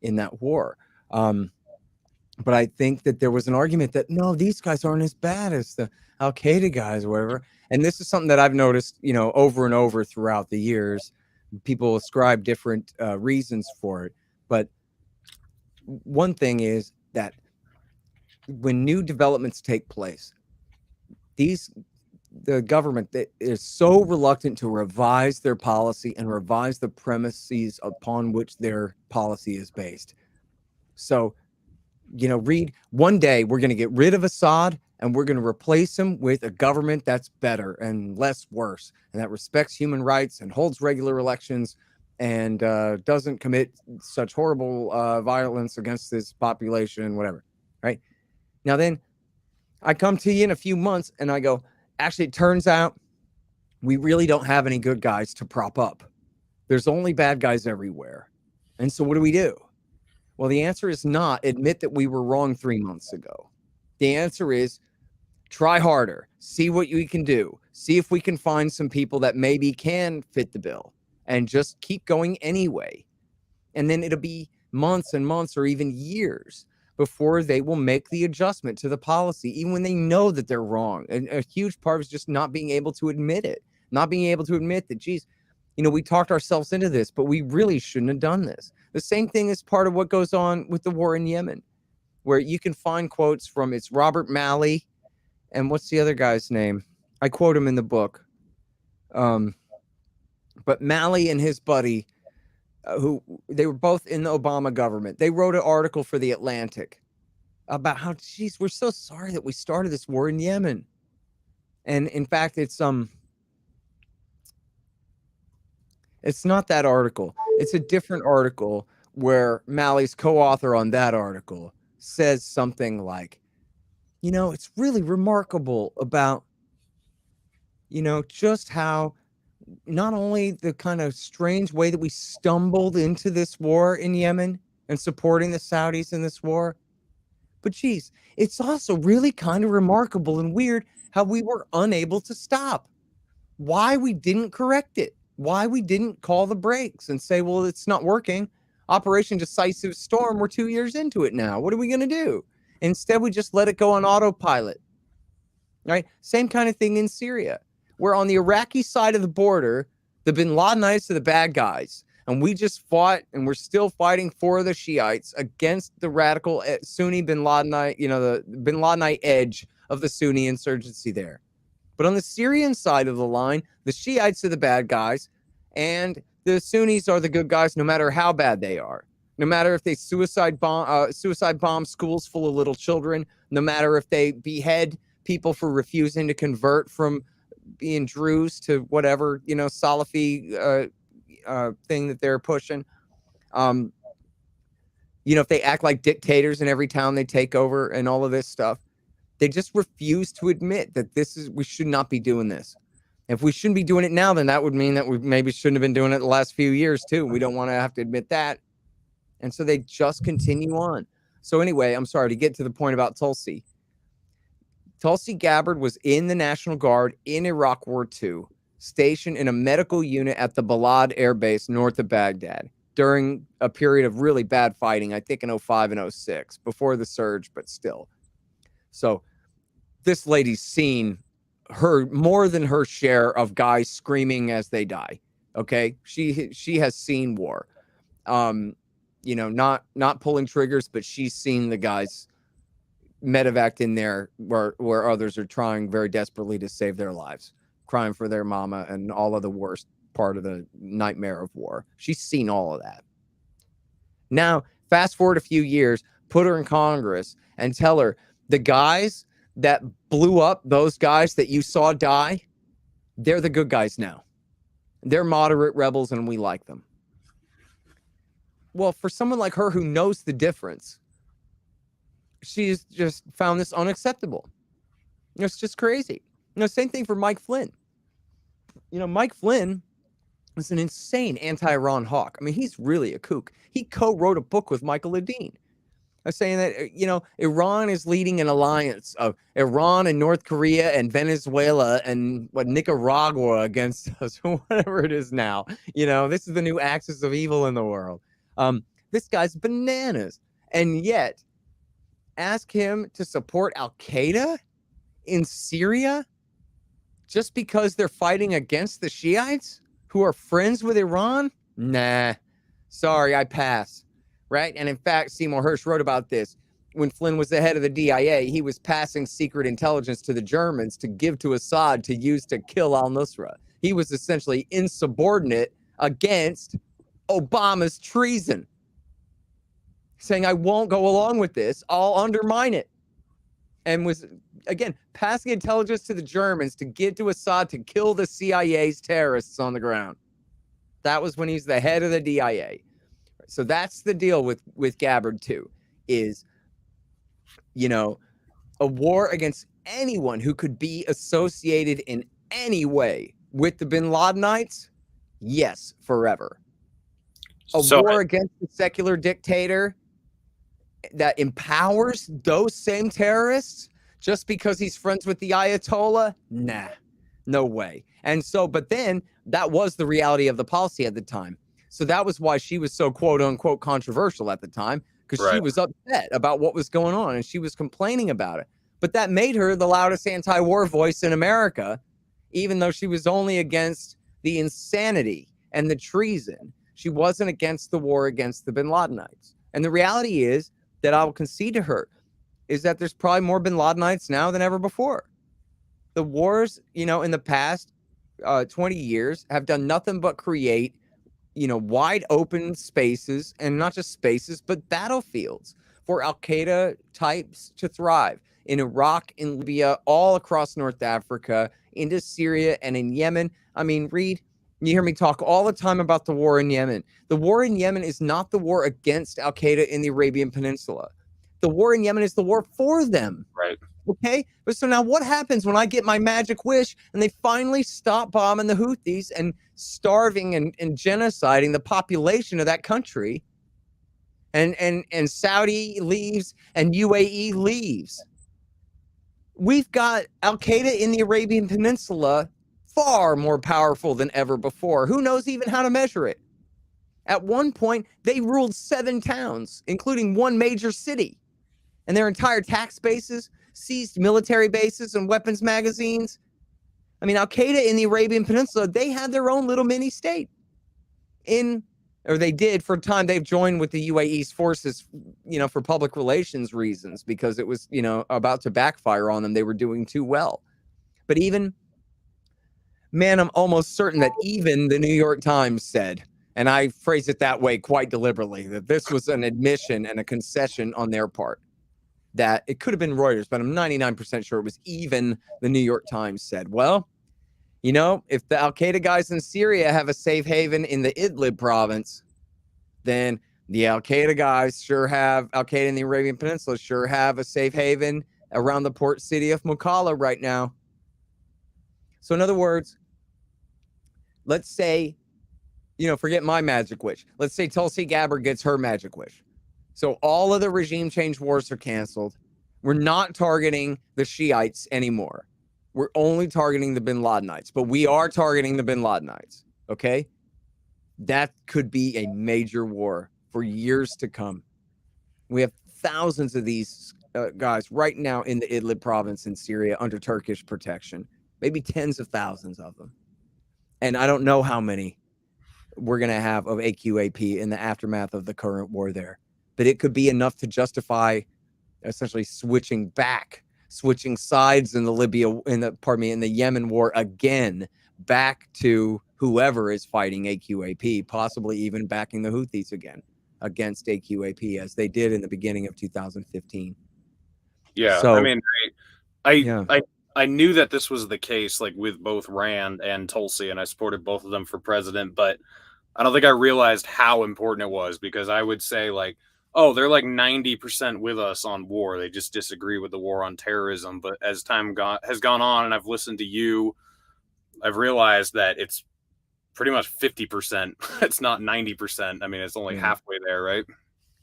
in that war. But I think that there was an argument that, no, these guys aren't as bad as the Al-Qaeda guys or whatever. And this is something that I've noticed, over and over throughout the years. People ascribe different reasons for it. But one thing is that when new developments take place, the government that is so reluctant to revise their policy and revise the premises upon which their policy is based. So, read, one day we're going to get rid of Assad and we're going to replace him with a government that's better and less worse, and that respects human rights and holds regular elections and doesn't commit such horrible violence against this population, whatever. Right now, then I come to you in a few months and I go, actually, it turns out we really don't have any good guys to prop up. There's only bad guys everywhere. And so what do? Well, the answer is not admit that we were wrong 3 months ago. The answer is try harder, see what you can do, see if we can find some people that maybe can fit the bill, and just keep going anyway. And then it'll be months and months or even years before they will make the adjustment to the policy, even when they know that they're wrong. And a huge part is just not being able to admit it, not being able to admit that, geez, we talked ourselves into this, but we really shouldn't have done this. The same thing is part of what goes on with the war in Yemen, where you can find quotes from, it's Robert Malley, and what's the other guy's name? I quote him in the book. But Malley and his buddy, who they were both in the Obama government, they wrote an article for The Atlantic about how, geez, we're so sorry that we started this war in Yemen. And in fact, it's not that article. It's a different article where Malley's co-author on that article says something like, it's really remarkable about, just how not only the kind of strange way that we stumbled into this war in Yemen and supporting the Saudis in this war, but geez, it's also really kind of remarkable and weird how we were unable to stop. Why we didn't correct it. Why we didn't call the brakes and say, well, it's not working. Operation Decisive Storm, we're 2 years into it now. What are we going to do? Instead, we just let it go on autopilot. Right? Same kind of thing in Syria. We're on the Iraqi side of the border. The bin Ladenites are the bad guys. And we just fought, and we're still fighting for the Shiites against the radical Sunni bin Ladenite, the bin Ladenite edge of the Sunni insurgency there. But on the Syrian side of the line, the Shiites are the bad guys, and the Sunnis are the good guys, no matter how bad they are. No matter if they suicide bomb schools full of little children, no matter if they behead people for refusing to convert from being Druze to whatever, Salafi thing that they're pushing. If they act like dictators in every town they take over and all of this stuff. They just refuse to admit that we should not be doing this. If we shouldn't be doing it now, then that would mean that we maybe shouldn't have been doing it the last few years too. We don't want to have to admit that. And so they just continue on. So anyway, I'm sorry to get to the point about Tulsi. Tulsi Gabbard was in the National Guard in Iraq War II, stationed in a medical unit at the Balad Air Base north of Baghdad during a period of really bad fighting, I think in 05 and 06, before the surge, but still. So this lady's seen more than her share of guys screaming as they die. Okay. She has seen war, not pulling triggers, but she's seen the guys medevac in there where others are trying very desperately to save their lives, crying for their mama and all of the worst part of the nightmare of war. She's seen all of that. Now, fast forward a few years, put her in Congress and tell her, the guys that blew up, those guys that you saw die, They're the good guys now. They're moderate rebels and we like them. Well, for someone like her who knows the difference, she's just found this unacceptable. It's just crazy. Same thing for Mike Flynn. Mike Flynn is an insane anti-Iran hawk. I mean, he's really a kook. He co-wrote a book with Michael Ledeen saying that, Iran is leading an alliance of Iran and North Korea and Venezuela and Nicaragua against us, whatever it is now. This is the new axis of evil in the world. This guy's bananas. And yet, ask him to support Al-Qaeda in Syria just because they're fighting against the Shiites who are friends with Iran? Nah, sorry, I pass. Right? And in fact, Seymour Hersh wrote about this. When Flynn was the head of the DIA, he was passing secret intelligence to the Germans to give to Assad to use to kill al-Nusra. He was essentially insubordinate against Obama's treason, saying, I won't go along with this. I'll undermine it. And was, again, passing intelligence to the Germans to give to Assad to kill the CIA's terrorists on the ground. That was when he's the head of the DIA. So that's the deal with Gabbard too, is, a war against anyone who could be associated in any way with the bin Ladenites. Yes, forever. A war against a secular dictator that empowers those same terrorists just because he's friends with the Ayatollah? Nah, no way. And so, but then that was the reality of the policy at the time. So that was why she was so quote unquote controversial at the time, because she was upset about what was going on and she was complaining about it. But that made her the loudest anti-war voice in America, even though she was only against the insanity and the treason. She wasn't against the war against the bin Ladenites. And the reality is that I will concede to her is that there's probably more bin Ladenites now than ever before. The wars, in the past 20 years have done nothing but create wide open spaces, and not just spaces, but battlefields for Al-Qaeda types to thrive in Iraq, in Libya, all across North Africa, into Syria and in Yemen. I mean, Reed, you hear me talk all the time about the war in Yemen. The war in Yemen is not the war against Al-Qaeda in the Arabian Peninsula. The war in Yemen is the war for them. Right. Okay, but so now what happens when I get my magic wish and they finally stop bombing the Houthis and starving and genociding the population of that country, and Saudi leaves and UAE leaves? We've got Al-Qaeda in the Arabian Peninsula far more powerful than ever before. Who knows even how to measure it? At one point, they ruled 7 towns, including one major city, and their entire tax bases, seized military bases and weapons magazines. I mean, Al-Qaeda in the Arabian Peninsula, they had their own little mini state. Or they did for a time. They've joined with the UAE's forces, for public relations reasons, because it was, about to backfire on them. They were doing too well. But I'm almost certain that even the New York Times said, and I phrase it that way quite deliberately, that this was an admission and a concession on their part. That it could have been Reuters, but I'm 99% sure it was even the New York Times said, well, if the Al-Qaeda guys in Syria have a safe haven in the Idlib province, then the Al-Qaeda guys Al-Qaeda in the Arabian Peninsula sure have a safe haven around the port city of Mukalla right now. So in other words, let's say, forget my magic wish. Let's say Tulsi Gabbard gets her magic wish. So all of the regime change wars are canceled. We're not targeting the Shiites anymore. We're only targeting the bin Ladenites, but we are targeting the bin Ladenites. Okay? That could be a major war for years to come. We have thousands of these guys right now in the Idlib province in Syria under Turkish protection, maybe tens of thousands of them. And I don't know how many we're going to have of AQAP in the aftermath of the current war there. But it could be enough to justify essentially switching sides in the Yemen war again, back to whoever is fighting AQAP, possibly even backing the Houthis again against AQAP, as they did in the beginning of 2015. Yeah, so, I mean, I I knew that this was the case, like with both Rand and Tulsi, and I supported both of them for president, but I don't think I realized how important it was, because I would say like, oh, they're like 90% with us on war. They just disagree with the war on terrorism. But as time has gone on, and I've listened to you, I've realized that it's pretty much 50%. It's not 90%. I mean, it's only halfway there, right?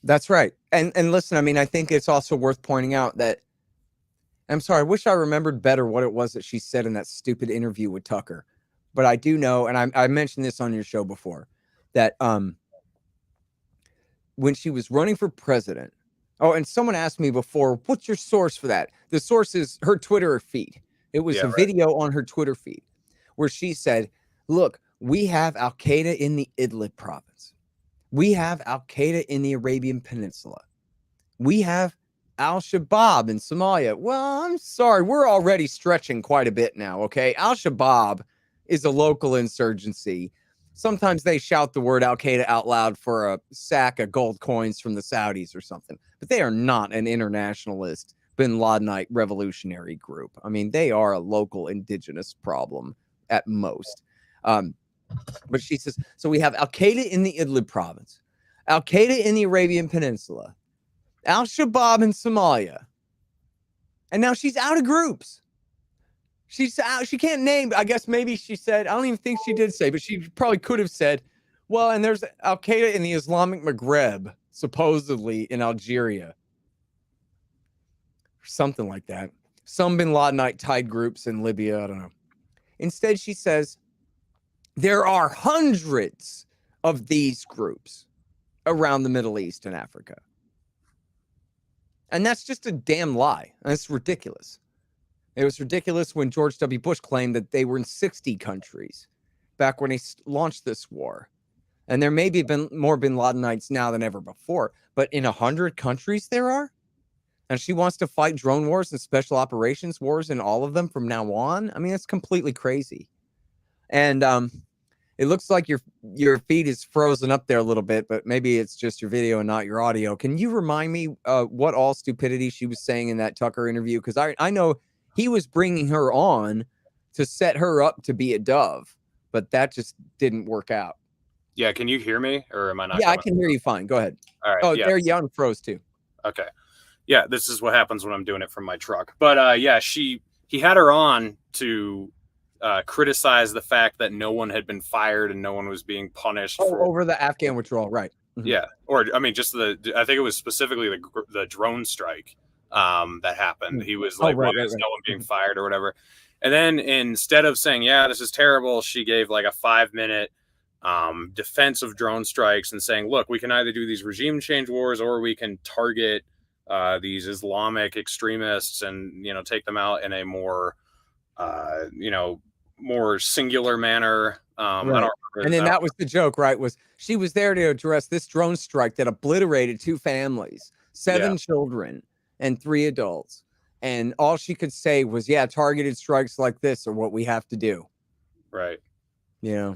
That's right. And listen, I mean, I think it's also worth pointing out that, I'm sorry, I wish I remembered better what it was that she said in that stupid interview with Tucker. But I do know, and I mentioned this on your show before, that when she was running for president, oh, and someone asked me before, what's your source for that? The source is her Twitter feed. It was a video on her Twitter feed where she said, look, we have Al-Qaeda in the Idlib province. We have Al-Qaeda in the Arabian Peninsula. We have Al-Shabaab in Somalia. Well, I'm sorry, we're already stretching quite a bit now, okay? Al-Shabaab is a local insurgency. Sometimes they shout the word Al-Qaeda out loud for a sack of gold coins from the Saudis or something, but they are not an internationalist bin Ladenite revolutionary group. I mean, they are a local indigenous problem at most. But she says, so we have Al-Qaeda in the Idlib province, Al-Qaeda in the Arabian Peninsula, Al-Shabaab in Somalia. And now she's out of groups. She's out. She can't name. I guess maybe she said, I don't even think she did say, but she probably could have said, well, and there's Al-Qaeda in the Islamic Maghreb, supposedly in Algeria. Or something like that. Some bin Ladenite tied groups in Libya. I don't know. Instead, she says, there are hundreds of these groups around the Middle East and Africa. And that's just a damn lie. That's ridiculous. It was ridiculous when George W. Bush claimed that they were in 60 countries back when he launched this war. And there may be more bin Ladenites now than ever before, but in 100 countries there are? And she wants to fight drone wars and special operations wars in all of them from now on? I mean, it's completely crazy. And it looks like your feed is frozen up there a little bit, but maybe it's just your video and not your audio. Can you remind me what all stupidity she was saying in that Tucker interview? Because I know he was bringing her on to set her up to be a dove, but that just didn't work out. Yeah, can you hear me, or am I not? Yeah, I can hear you fine. Go ahead. All right. Oh, yeah. there you are, froze too. Okay. Yeah, this is what happens when I'm doing it from my truck. But yeah, he had her on to criticize the fact that no one had been fired and no one was being punished over the Afghan withdrawal, right? Mm-hmm. Yeah, or I mean, just I think it was specifically the drone strike that happened. He was like, why is no one being fired or whatever? And then instead of saying, yeah, this is terrible, she gave like a 5-minute defense of drone strikes and saying, look, we can either do these regime change wars or we can target these Islamic extremists and, take them out in a more, more singular manner. Right. And then that was the joke, right? Was she was there to address this drone strike that obliterated 2 families, 7 children, and 3 adults. And all she could say was, yeah, targeted strikes like this are what we have to do. Right.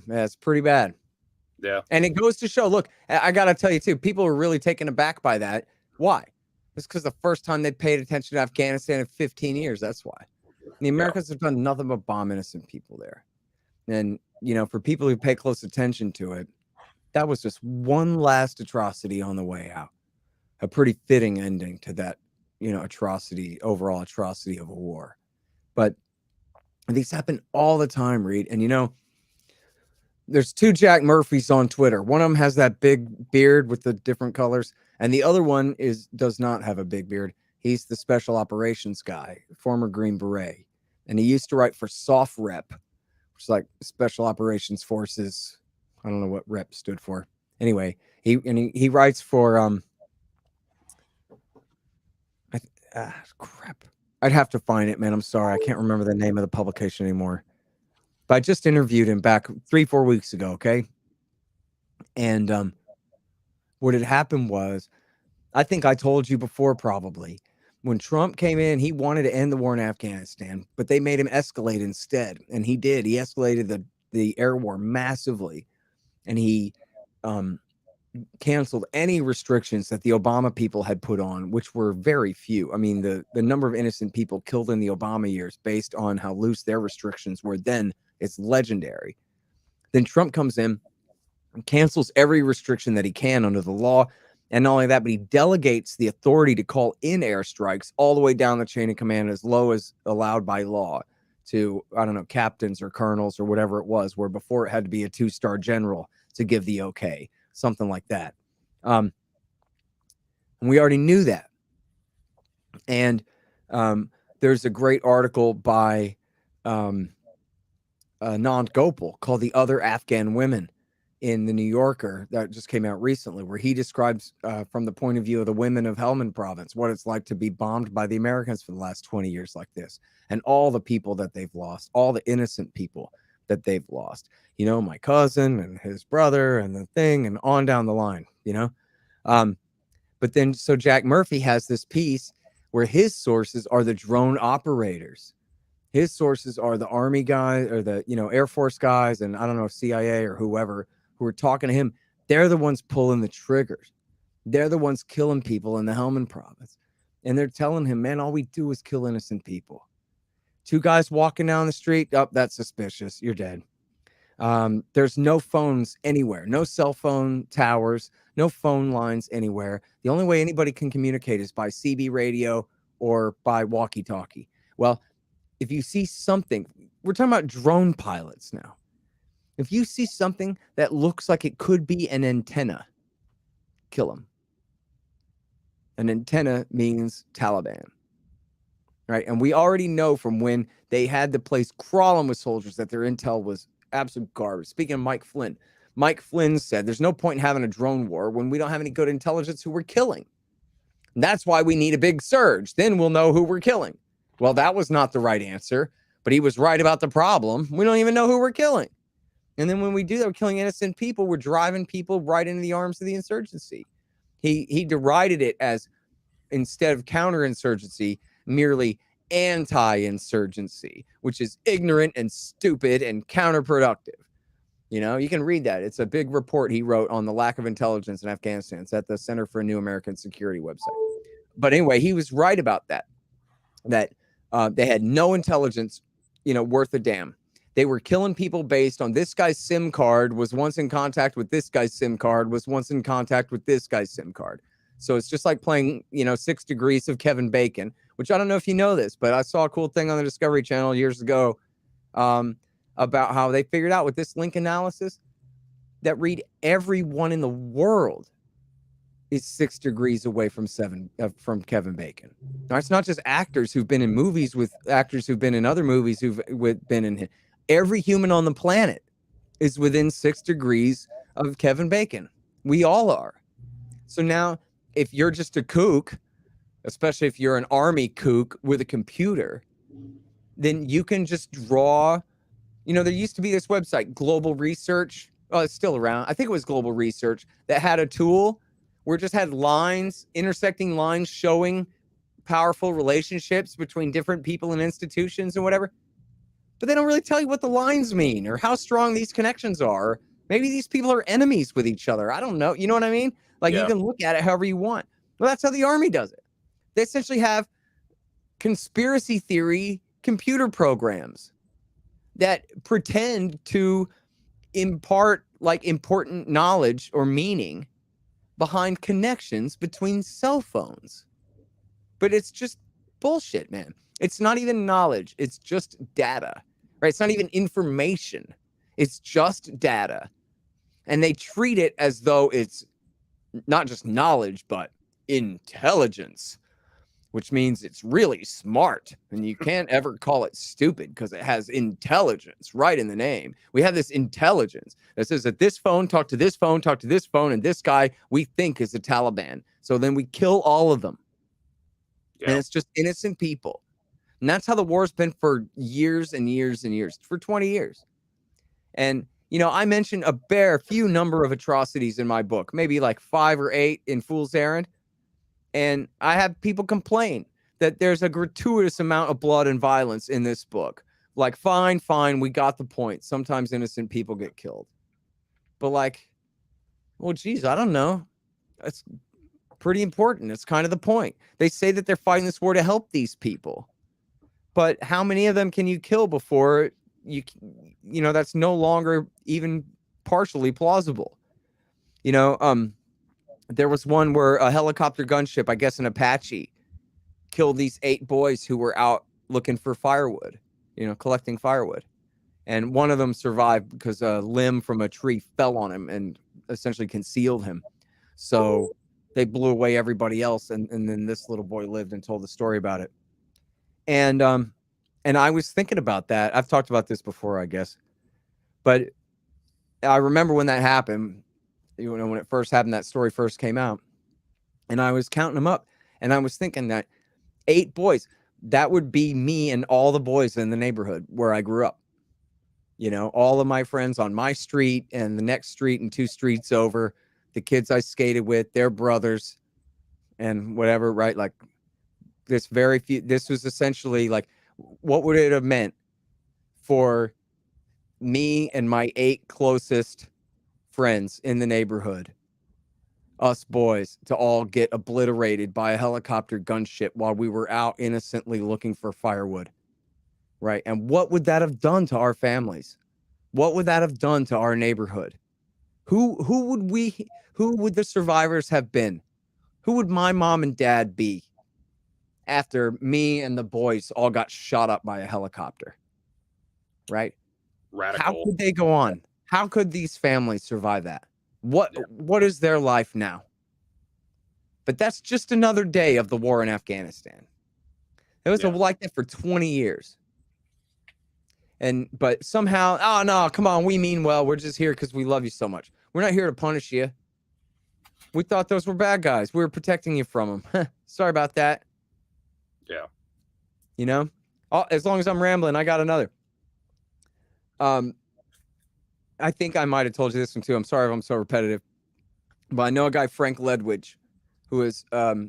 That's pretty bad. Yeah. And it goes to show, look, I got to tell you, too, people are really taken aback by that. Why? It's because the first time they paid attention to Afghanistan in 15 years. That's why. The Americans have done nothing but bomb innocent people there. And, for people who pay close attention to it, that was just one last atrocity on the way out. A pretty fitting ending to that, overall atrocity of a war. But these happen all the time, Reed. And, there's 2 Jack Murphys on Twitter. One of them has that big beard with the different colors. And the other one does not have a big beard. He's the special operations guy, former Green Beret. And he used to write for Soft Rep, which is like Special Operations Forces. I don't know what rep stood for. Anyway, he writes for crap. I'd have to find it, man. I'm sorry. I can't remember the name of the publication anymore. But I just interviewed him back 3-4 weeks ago, okay? And what had happened was, I think I told you before probably, when Trump came in, he wanted to end the war in Afghanistan, but they made him escalate instead. And he did. He escalated the air war massively. And he canceled any restrictions that the Obama people had put on, which were very few. I mean, the number of innocent people killed in the Obama years based on how loose their restrictions were then is legendary. Then Trump comes in and cancels every restriction that he can under the law. And not only that, but he delegates the authority to call in airstrikes all the way down the chain of command as low as allowed by law to, I don't know, captains or colonels or whatever it was, where before it had to be a 2-star general to give the okay, something like that. And we already knew that. And there's a great article by Nand Gopal called The Other Afghan Women in the New Yorker that just came out recently, where he describes from the point of view of the women of Helmand province, what it's like to be bombed by the Americans for the last 20 years like this, and all the people that they've lost, all the innocent people that they've lost, you know, my cousin and his brother and the thing, and on down the line, you know. But then, so Jack Murphy has this piece where his sources are the drone operators. His sources are the Army guys or the, you know, Air Force guys, and I don't know, CIA or whoever, who are talking to him. They're the ones pulling the triggers. They're the ones killing people in the Helmand province. And they're telling him, man, all we do is kill innocent people. 2 guys walking down the street. Oh, that's suspicious. You're dead. There's no phones anywhere, no cell phone towers, no phone lines anywhere. The only way anybody can communicate is by CB radio or by walkie-talkie. Well, if you see something, we're talking about drone pilots now. If you see something that looks like it could be an antenna, kill them. An antenna means Taliban, right? And we already know from when they had the place crawling with soldiers that their intel was absolute garbage. Speaking of Mike Flynn said there's no point in having a drone war when we don't have any good intelligence who we're killing. And that's why we need a big surge. Then we'll know who we're killing. Well, that was not the right answer, but he was right about the problem. We don't even know who we're killing. And then when we do that, we're killing innocent people. We're driving people right into the arms of the insurgency. He derided it as, instead of counterinsurgency, merely anti-insurgency, which is ignorant and stupid and counterproductive. You know, you can read that. It's a big report he wrote on the lack of intelligence in Afghanistan. It's at the Center for a New American Security website. But anyway, he was right about that they had no intelligence, you know, worth a damn. They were killing people based on this guy's SIM card was once in contact with this guy's SIM card, was once in contact with this guy's SIM card. So it's just like playing, you know, 6 Degrees of Kevin Bacon, which I don't know if you know this, but I saw a cool thing on the Discovery Channel years ago about how they figured out with this link analysis that read everyone in the world is 6 degrees away from Kevin Bacon. Now, it's not just actors who've been in movies with actors who've been in other movies who've been in. Every human on the planet is within 6 degrees of Kevin Bacon. We all are. So now, if you're just a kook, especially if you're an army kook with a computer, then you can just draw. You know, there used to be this website, Global Research. Oh, it's still around. I think it was Global Research that had a tool where it just had lines, intersecting lines showing powerful relationships between different people and institutions and whatever. But they don't really tell you what the lines mean or how strong these connections are. Maybe these people are enemies with each other. I don't know. You know what I mean? Like, you can look at it however you want. Well, that's how the Army does it. They essentially have conspiracy theory computer programs that pretend to impart like important knowledge or meaning behind connections between cell phones. But it's just bullshit, man. It's not even knowledge. It's just data, right? It's not even information. It's just data. And they treat it as though it's not just knowledge, but intelligence, which means it's really smart. And you can't ever call it stupid because it has intelligence right in the name. We have this intelligence that says that this phone talked to this phone, talked to this phone, and this guy we think is the Taliban. So then we kill all of them. And it's just innocent people. And that's how the war's been for years and years and years, for 20 years. And, you know, I mentioned a few number of atrocities in my book, maybe like 5 or 8 in Fool's Errand. And I have people complain that there's a gratuitous amount of blood and violence in this book. Like, fine, we got the point. Sometimes innocent people get killed. But, like, Well, geez, I don't know. That's pretty important. It's kind of the point. They say that they're fighting this war to help these people. But how many of them can you kill before that's no longer even partially plausible? There was one where a helicopter gunship, I guess an Apache, killed these 8 boys who were out looking for firewood, collecting firewood. And one of them survived because a limb from a tree fell on him and essentially concealed him. So they blew away everybody else. And then this little boy lived and told the story about it. And I was thinking about that. I've talked about this before, I guess. But I remember when that happened, when it first happened, that story first came out. And I was counting them up. And I was thinking that 8 boys, that would be me and all the boys in the neighborhood where I grew up. All of my friends on my street and the next street and 2 streets over, the kids I skated with, their brothers and whatever, right? Like this was essentially like, what would it have meant for me and my 8 closest friends in the neighborhood, us boys, to all get obliterated by a helicopter gunship while we were out innocently looking for firewood? Right. And what would that have done to our families? What would that have done to our neighborhood? Who would the survivors have been? Who would my mom and dad be after me and the boys all got shot up by a helicopter? Right? Radical. How could they go on? How could these families survive that? What is their life now? But that's just another day of the war in Afghanistan. It was like that for 20 years. But somehow, oh no, come on, we mean well. We're just here because we love you so much. We're not here to punish you. We thought those were bad guys. We were protecting you from them. Sorry about that. Yeah. As long as I'm rambling, I got another. I think I might have told you this one too. I'm sorry if I'm so repetitive, but I know a guy, Frank Ledwidge, who is Her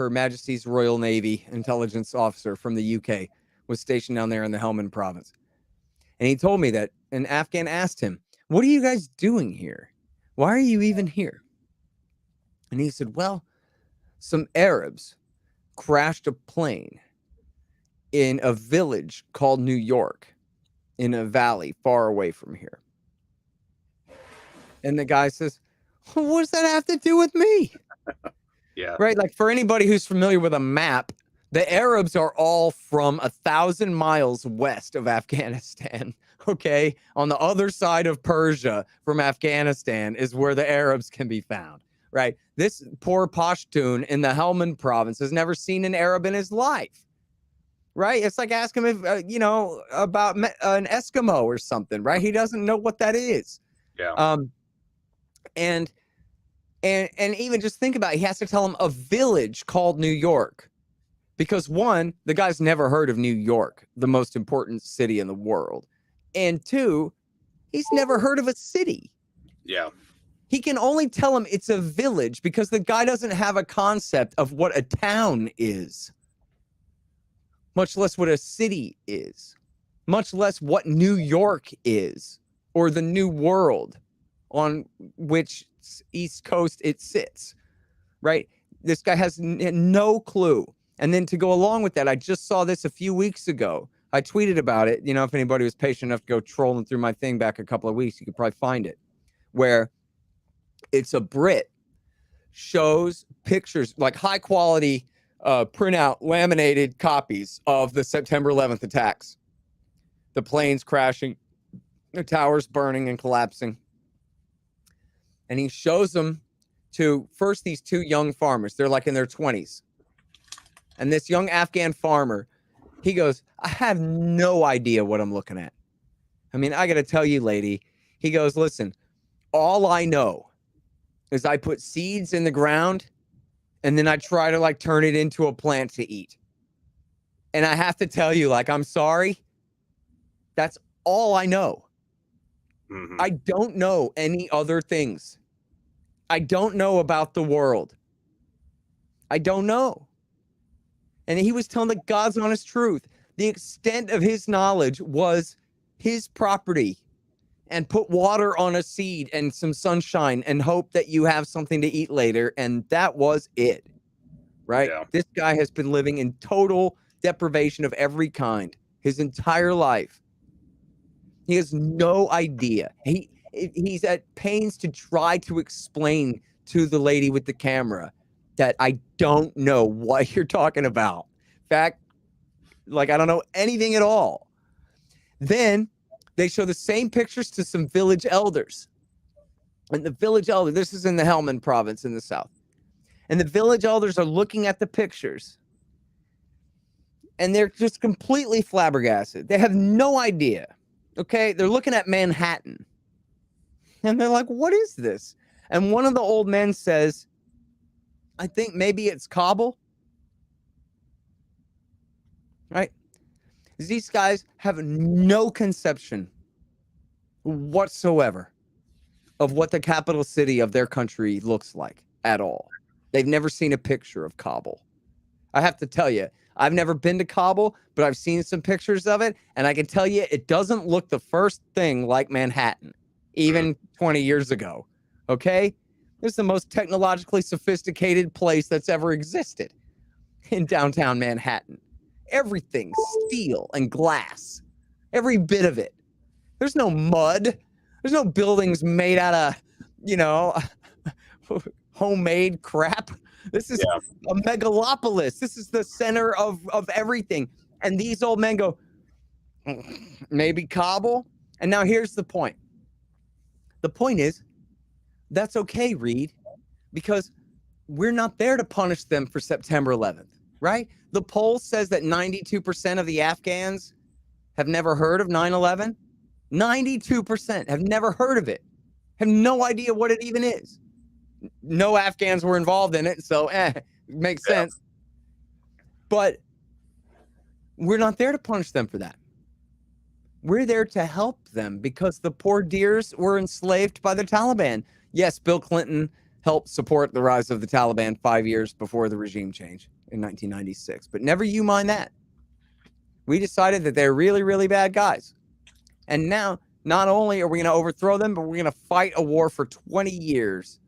Majesty's Royal Navy intelligence officer from the UK, was stationed down there in the Helmand province. And he told me that an Afghan asked him, "What are you guys doing here? Why are you even here?" And he said, "Well, some Arabs crashed a plane in a village called New York in a valley far away from here." And the guy says, "What does that have to do with me?" Yeah. Right? Like, for anybody who's familiar with a map, the Arabs are all from 1,000 miles west of Afghanistan. Okay. On the other side of Persia from Afghanistan is where the Arabs can be found. Right. This poor Pashtun in the Helmand province has never seen an Arab in his life. Right. It's like asking him if, about an Eskimo or something. Right. He doesn't know what that is. Yeah. And even just think about it, he has to tell him a village called New York. Because 1, the guy's never heard of New York, the most important city in the world. And 2, he's never heard of a city. Yeah. He can only tell him it's a village because the guy doesn't have a concept of what a town is, much less what a city is, much less what New York is, or the new world on which East Coast it sits, right? This guy has no clue. And then to go along with that, I just saw this a few weeks ago. I tweeted about it. If anybody was patient enough to go trolling through my thing back a couple of weeks, you could probably find it, where it's a Brit, shows pictures, like high quality printout, laminated copies of the September 11th attacks. The planes crashing, the towers burning and collapsing. And he shows them to first these 2 young farmers. They're like in their 20s. And this young Afghan farmer, he goes, "I have no idea what I'm looking at. I mean, I got to tell you, lady," he goes, "listen, all I know is I put seeds in the ground and then I try to turn it into a plant to eat. And I have to tell you, I'm sorry. That's all I know. Mm-hmm. I don't know any other things. I don't know about the world. I don't know." And he was telling the God's honest truth. The extent of his knowledge was his property and put water on a seed and some sunshine and hope that you have something to eat later. And that was it, right? Yeah. This guy has been living in total deprivation of every kind his entire life. He has no idea. He's at pains to try to explain to the lady with the camera that I don't know what you're talking about. In fact, like, I don't know anything at all. Then they show the same pictures to some village elders. And the village elder, this is in the Helmand province in the south. And the village elders are looking at the pictures. And they're just completely flabbergasted. They have no idea. Okay, they're looking at Manhattan. And they're like, what is this? And one of the old men says, I think maybe it's Kabul. Right? These guys have no conception whatsoever of what the capital city of their country looks like at all. They've never seen a picture of Kabul. I have to tell you, I've never been to Kabul, but I've seen some pictures of it, and I can tell you it doesn't look the first thing like Manhattan, even 20 years ago. Okay? It's the most technologically sophisticated place that's ever existed in downtown Manhattan. Everything steel and glass, every bit of it. There's no mud. There's no buildings made out of, you know, homemade crap. This is a megalopolis. This is the center of everything. And these old men go, maybe Kabul. And now here's the point. The point is, that's okay, Reed, because we're not there to punish them for September 11th, right? The poll says that 92% of the Afghans have never heard of 9/11. 92% have never heard of it, have no idea what it even is. No Afghans were involved in it, so it makes sense. But we're not there to punish them for that. We're there to help them because the poor dears were enslaved by the Taliban. Yes, Bill Clinton helped support the rise of the Taliban 5 years before the regime change in 1996. But never you mind that. We decided that they're really, really bad guys. And now, not only are we going to overthrow them, but we're going to fight a war for 20 years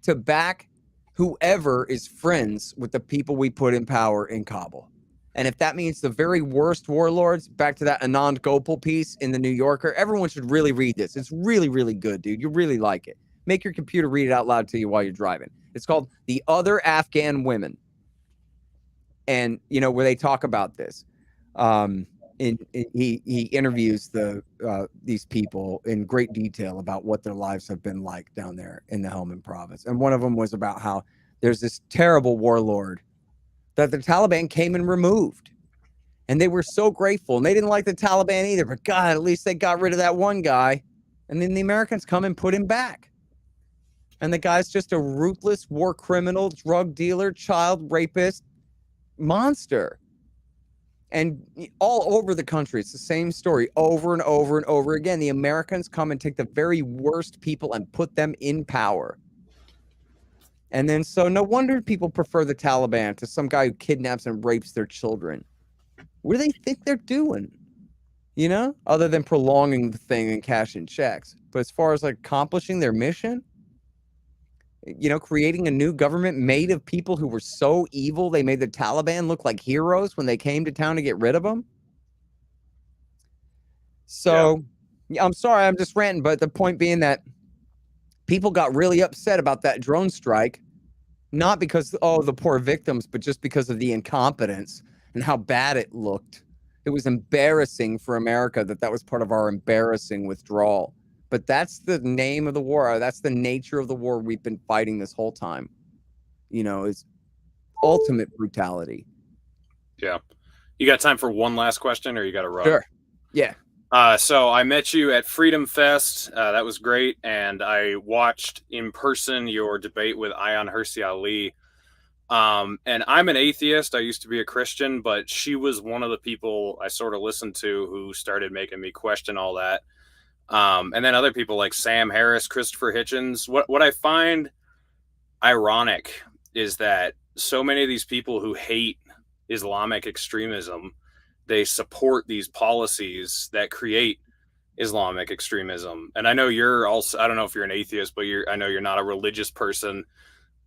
to back whoever is friends with the people we put in power in Kabul. And if that means the very worst warlords, back to that Anand Gopal piece in the New Yorker, everyone should really read this. It's really, really good, dude. You really like it. Make your computer read it out loud to you while you're driving. It's called The Other Afghan Women. And, you know, where they talk about this. He interviews these people in great detail about what their lives have been like down there in the Helmand province. And one of them was about how there's this terrible warlord that the Taliban came and removed. And they were so grateful. And they didn't like the Taliban either. But God, at least they got rid of that one guy. And then the Americans come and put him back. And the guy's just a ruthless war criminal, drug dealer, child rapist, monster. And all over the country, it's the same story over and over and over again. The Americans come and take the very worst people and put them in power. And then so no wonder people prefer the Taliban to some guy who kidnaps and rapes their children. What do they think they're doing? You know, other than prolonging the thing and cashing checks. But as far as like accomplishing their mission, you know, creating a new government made of people who were so evil they made the Taliban look like heroes when they came to town to get rid of them. So, yeah, I'm sorry, I'm just ranting, but the point being that people got really upset about that drone strike, not because, oh, the poor victims, but just because of the incompetence and how bad it looked. It was embarrassing for America that was part of our embarrassing withdrawal. But that's the name of the war. That's the nature of the war we've been fighting this whole time. You know, it's ultimate brutality. Yeah. You got time for one last question, or you got to run? Sure. Yeah. So I met you at Freedom Fest. That was great. And I watched in person your debate with Ayaan Hirsi Ali. And I'm an atheist. I used to be a Christian, but she was one of the people I sort of listened to who started making me question all that. And then other people like Sam Harris, Christopher Hitchens. What I find ironic is that so many of these people who hate Islamic extremism, they support these policies that create Islamic extremism. And I know you're also, I don't know if you're an atheist, but I know you're not a religious person.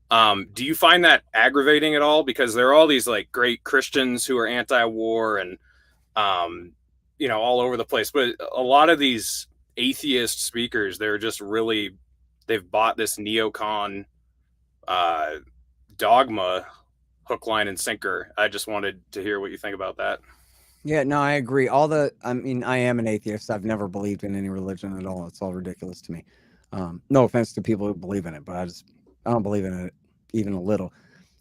Do you find that aggravating at all? Because there are all these like great Christians who are anti-war and, all over the place. But a lot of these atheist speakers, they're just really, they've bought this neocon dogma hook, line, and sinker. I just wanted to hear what you think about that. Yeah, no, I agree. I am an atheist. I've never believed in any religion at all. It's all ridiculous to me. No offense to people who believe in it, but I don't believe in it even a little.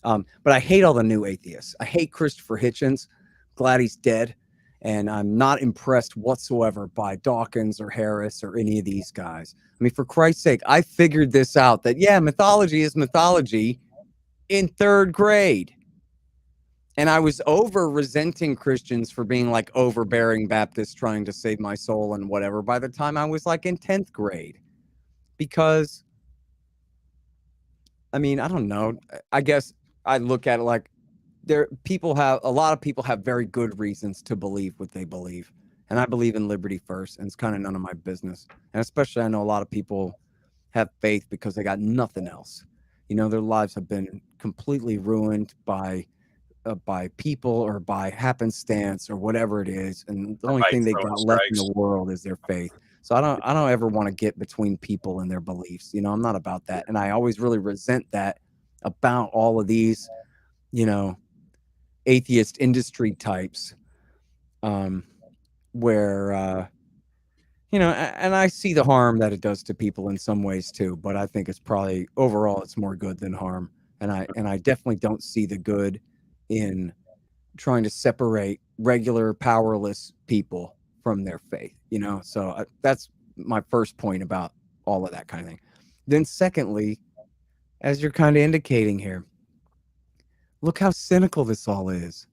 But I hate all the new atheists. I hate Christopher Hitchens. Glad he's dead. And I'm not impressed whatsoever by Dawkins or Harris or any of these guys. I mean, for Christ's sake, I figured this out that, yeah, mythology is mythology in 3rd grade. And I was over resenting Christians for being like overbearing Baptists trying to save my soul and whatever by the time I was like in 10th grade. Because, I mean, I don't know. I guess I look at it like a lot of people have very good reasons to believe what they believe. And I believe in liberty first, and it's kind of none of my business. And especially I know a lot of people have faith because they got nothing else. Their lives have been completely ruined by people or by happenstance or whatever it is, and the only thing they got left in the world is their faith. So I don't ever want to get between people and their beliefs. I'm not about that, and I always really resent that about all of these, atheist industry types, where and I see the harm that it does to people in some ways too, but I think it's probably overall it's more good than harm, and I definitely don't see the good in trying to separate regular powerless people from their faith, so that's my first point about all of that kind of thing. Then secondly, as you're kind of indicating here, look how cynical this all is.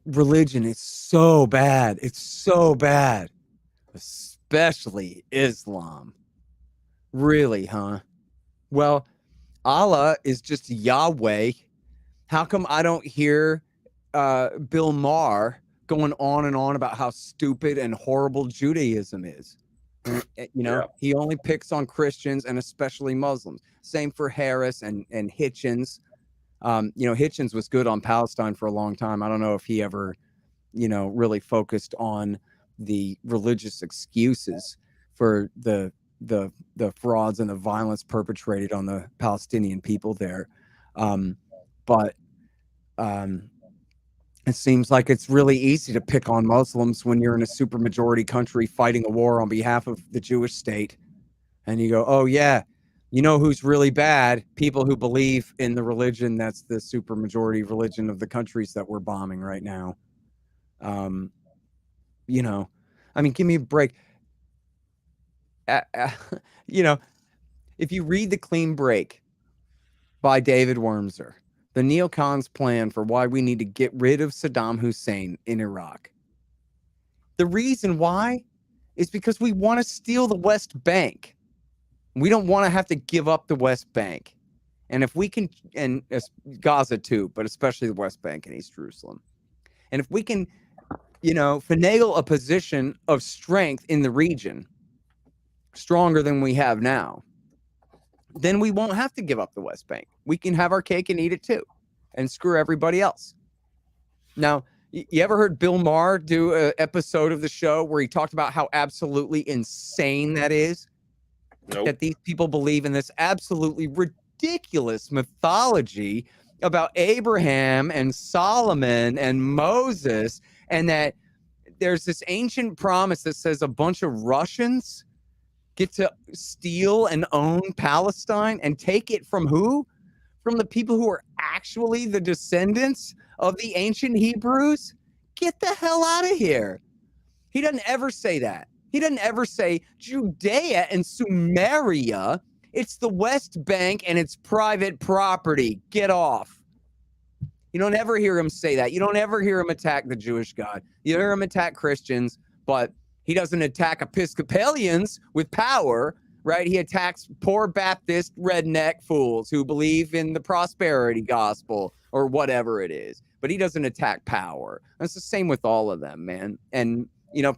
Religion is so bad. It's so bad, especially Islam. Really, huh? Well, Allah is just Yahweh. How come I don't hear Bill Maher going on and on about how stupid and horrible Judaism is? He only picks on Christians and especially Muslims. Same for Harris and Hitchens. Hitchens was good on Palestine for a long time. I don't know if he ever, really focused on the religious excuses for the frauds and the violence perpetrated on the Palestinian people there. But it seems like it's really easy to pick on Muslims when you're in a supermajority country fighting a war on behalf of the Jewish state. And you go, oh, yeah, who's really bad? People who believe in the religion that's the supermajority religion of the countries that we're bombing right now. Give me a break. If you read The Clean Break by David Wormser, the neocons' plan for why we need to get rid of Saddam Hussein in Iraq. The reason why is because we want to steal the West Bank. We don't want to have to give up the West Bank. And if we can, and Gaza too, but especially the West Bank and East Jerusalem. And if we can, finagle a position of strength in the region, stronger than we have now, then we won't have to give up the West Bank. We can have our cake and eat it too, and screw everybody else. Now, you ever heard Bill Maher do an episode of the show where he talked about how absolutely insane that is? Nope. That these people believe in this absolutely ridiculous mythology about Abraham and Solomon and Moses, and that there's this ancient promise that says a bunch of Russians get to steal and own Palestine and take it from who? From the people who are actually the descendants of the ancient Hebrews? Get the hell out of here. He doesn't ever say that. He doesn't ever say Judea and Sumeria. It's the West Bank and it's private property. Get off. You don't ever hear him say that. You don't ever hear him attack the Jewish God. You hear him attack Christians, but he doesn't attack Episcopalians with power, right? He attacks poor Baptist redneck fools who believe in the prosperity gospel or whatever it is. But he doesn't attack power. And it's the same with all of them, man. And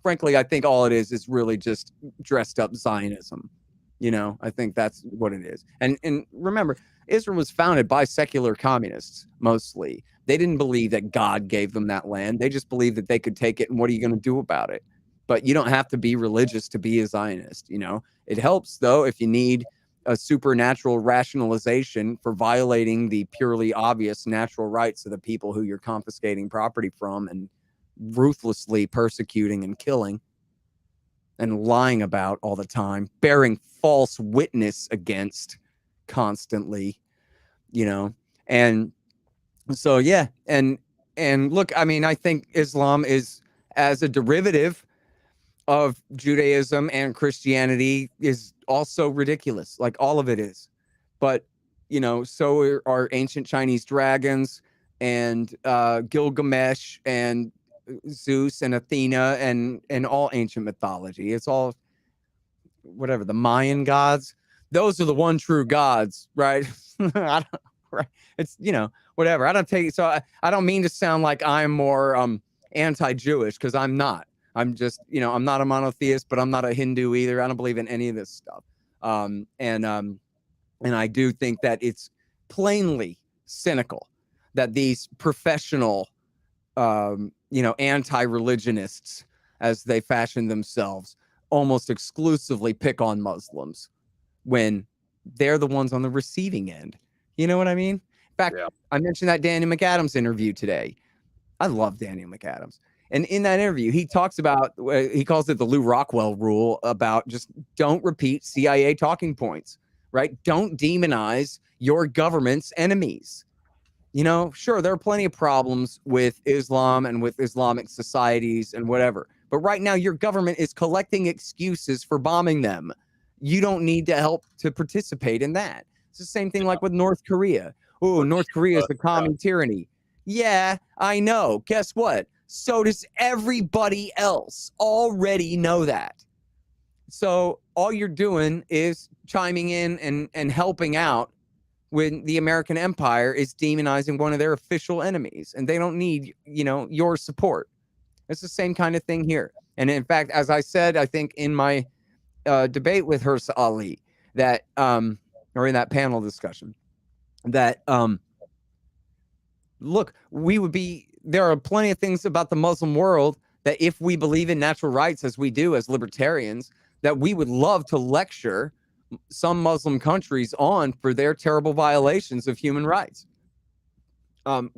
frankly, I think all it is really just dressed up Zionism. I think that's what it is. And remember, Israel was founded by secular communists mostly. They didn't believe that God gave them that land. They just believed that they could take it. And what are you going to do about it? But you don't have to be religious to be a Zionist. It helps, though, if you need a supernatural rationalization for violating the purely obvious natural rights of the people who you're confiscating property from and ruthlessly persecuting and killing and lying about all the time, bearing false witness against constantly, and so, yeah. And look, I mean, I think Islam is, as a derivative of Judaism and Christianity, is also ridiculous. Like, all of it is. But, so are ancient Chinese dragons and Gilgamesh and Zeus and Athena and all ancient mythology. It's all whatever, the Mayan gods. Those are the one true gods, right? Right. It's, whatever. I don't mean to sound like I'm more anti-Jewish, because I'm not. I'm just, I'm not a monotheist, but I'm not a Hindu either. I don't believe in any of this stuff. And I do think that it's plainly cynical that these professional anti-religionists, as they fashion themselves, almost exclusively pick on Muslims when they're the ones on the receiving end. You know what I mean? In fact, yeah. I mentioned that Daniel McAdams interview today. I love Daniel McAdams. And in that interview, he talks about, he calls it the Lou Rockwell rule, about just don't repeat CIA talking points, right? Don't demonize your government's enemies. Sure, there are plenty of problems with Islam and with Islamic societies and whatever. But right now, your government is collecting excuses for bombing them. You don't need to help to participate in that. It's the same thing like with North Korea. Oh, North Korea is the common tyranny. Yeah, I know. Guess what? So does everybody else already know that. So all you're doing is chiming in and helping out when the American empire is demonizing one of their official enemies, and they don't need, your support. It's the same kind of thing here. And in fact, as I said, I think in my debate with Hirsa Ali, that or in that panel discussion, that look, there are plenty of things about the Muslim world that, if we believe in natural rights as we do as libertarians, that we would love to lecture some Muslim countries on for their terrible violations of human rights.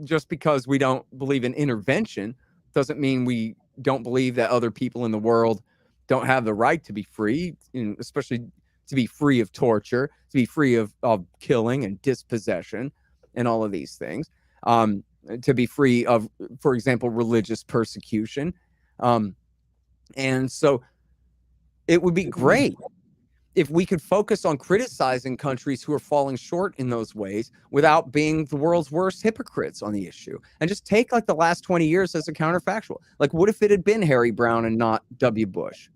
Just because we don't believe in intervention doesn't mean we don't believe that other people in the world don't have the right to be free, especially to be free of torture, to be free of killing and dispossession and all of these things, to be free of, for example, religious persecution. And so it would be great if we could focus on criticizing countries who are falling short in those ways without being the world's worst hypocrites on the issue, and just take like the last 20 years as a counterfactual. Like, what if it had been Harry Brown and not W. Bush?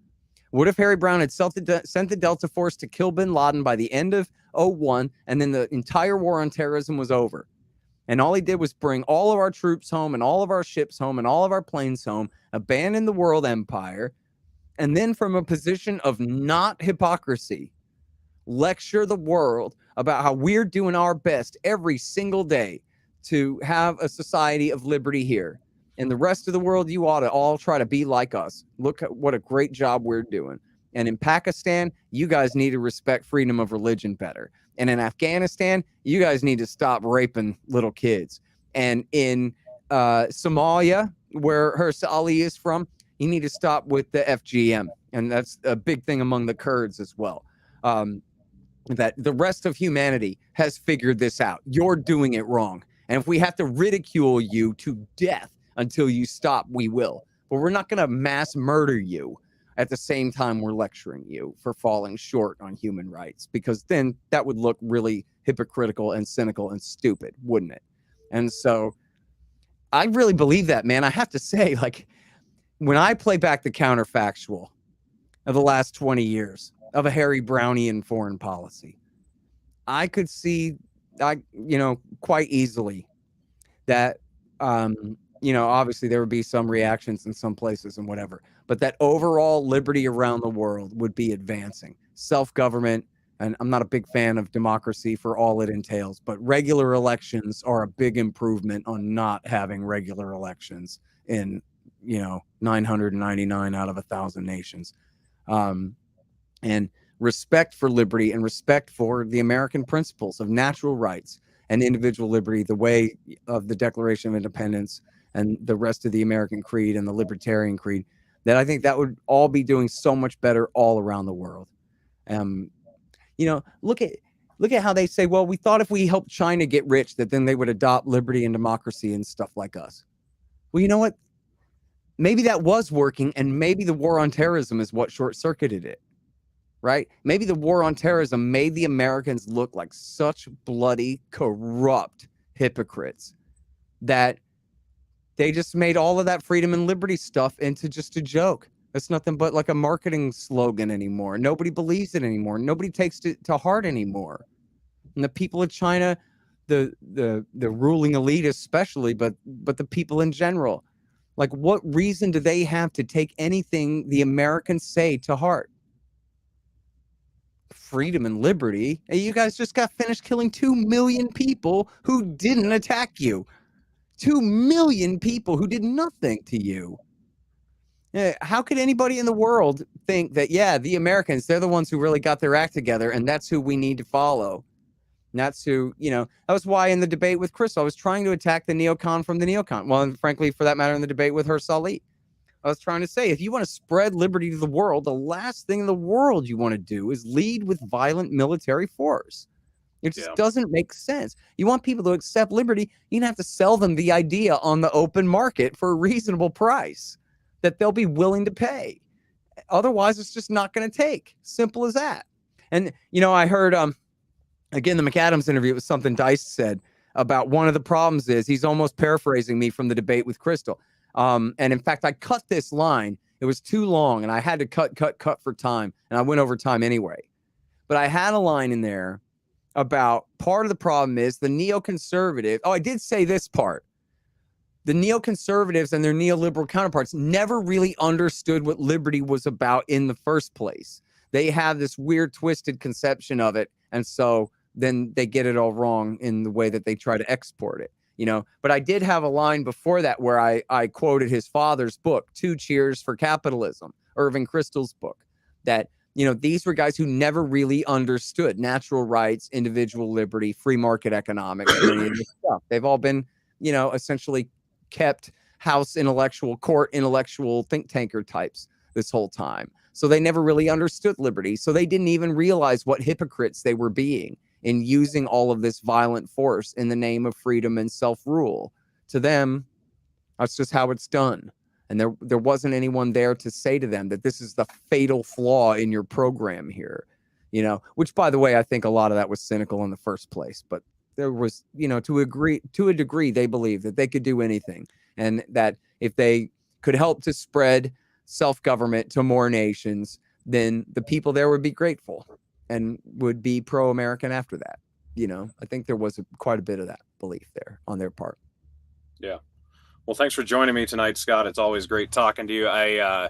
What if Harry Brown had sent the Delta Force to kill bin Laden by the end of 2001, and then the entire war on terrorism was over? And all he did was bring all of our troops home and all of our ships home and all of our planes home, abandon the world empire, and then from a position of not hypocrisy, lecture the world about how we're doing our best every single day to have a society of liberty here. And the rest of the world, you ought to all try to be like us. Look at what a great job we're doing. And in Pakistan, you guys need to respect freedom of religion better. And in Afghanistan, you guys need to stop raping little kids. And in Somalia, where Hirsa Ali is from, you need to stop with the FGM. And that's a big thing among the Kurds as well. That the rest of humanity has figured this out. You're doing it wrong. And if we have to ridicule you to death until you stop, we will. But we're not going to mass murder you at the same time we're lecturing you for falling short on human rights, because then that would look really hypocritical and cynical and stupid, wouldn't it? And so I really believe that, man. I have to say, like, when I play back the counterfactual of the last 20 years of a Harry Brownian foreign policy, I could see, quite easily that, obviously there would be some reactions in some places and whatever. but that overall liberty around the world would be advancing. Self-government, and I'm not a big fan of democracy for all it entails, but regular elections are a big improvement on not having regular elections in, 999 out of 1,000 nations. And respect for liberty and respect for the American principles of natural rights and individual liberty, the way of the Declaration of Independence and the rest of the American Creed and the Libertarian Creed, that I think that would all be doing so much better all around the world. Look at how they say, well, we thought if we helped China get rich, that then they would adopt liberty and democracy and stuff like us. Well, you know what? Maybe that was working, and maybe the war on terrorism is what short-circuited it, right? Maybe the war on terrorism made the Americans look like such bloody, corrupt hypocrites that they just made all of that freedom and liberty stuff into just a joke. It's nothing but like a marketing slogan anymore. Nobody believes it anymore. Nobody takes it to heart anymore. And the people of China, the ruling elite especially, but the people in general, like, what reason do they have to take anything the Americans say to heart? Freedom and liberty. Hey, you guys just got finished killing 2 million people who didn't attack you. 2 million people who did nothing to you. How could anybody in the world think that, yeah, the Americans, they're the ones who really got their act together, and that's who we need to follow? And that's who, that was why in the debate with Crystal, I was trying to attack the neocon from the neocon. Well, and frankly, for that matter, in the debate with her Ali, I was trying to say, if you want to spread liberty to the world, the last thing in the world you want to do is lead with violent military force. It just doesn't make sense. You want people to accept liberty, you're going to have to sell them the idea on the open market for a reasonable price that they'll be willing to pay. Otherwise, it's just not going to take. Simple as that. And, I heard, again, the McAdams interview, it was something Dice said about one of the problems is he's almost paraphrasing me from the debate with Crystal. And in fact, I cut this line. It was too long, and I had to cut for time, and I went over time anyway. But I had a line in there about part of the problem is the neoconservative. Oh, I did say this part. The neoconservatives and their neoliberal counterparts never really understood what liberty was about in the first place. They have this weird, twisted conception of it, and so then they get it all wrong in the way that they try to export it. But I did have a line before that where I quoted his father's book, Two Cheers for Capitalism, Irving Kristol's book, that, these were guys who never really understood natural rights, individual liberty, free market economics, and any of this stuff. They've all been, essentially kept house intellectual, court intellectual think tanker types this whole time. So they never really understood liberty. So they didn't even realize what hypocrites they were being in using all of this violent force in the name of freedom and self-rule. To them, that's just how it's done. And there wasn't anyone there to say to them that this is the fatal flaw in your program here, which, by the way, I think a lot of that was cynical in the first place. But there was, to a degree, they believed that they could do anything, and that if they could help to spread self-government to more nations, then the people there would be grateful and would be pro-American after that. I think there was quite a bit of that belief there on their part. Yeah. Well, thanks for joining me tonight, Scott. It's always great talking to you. I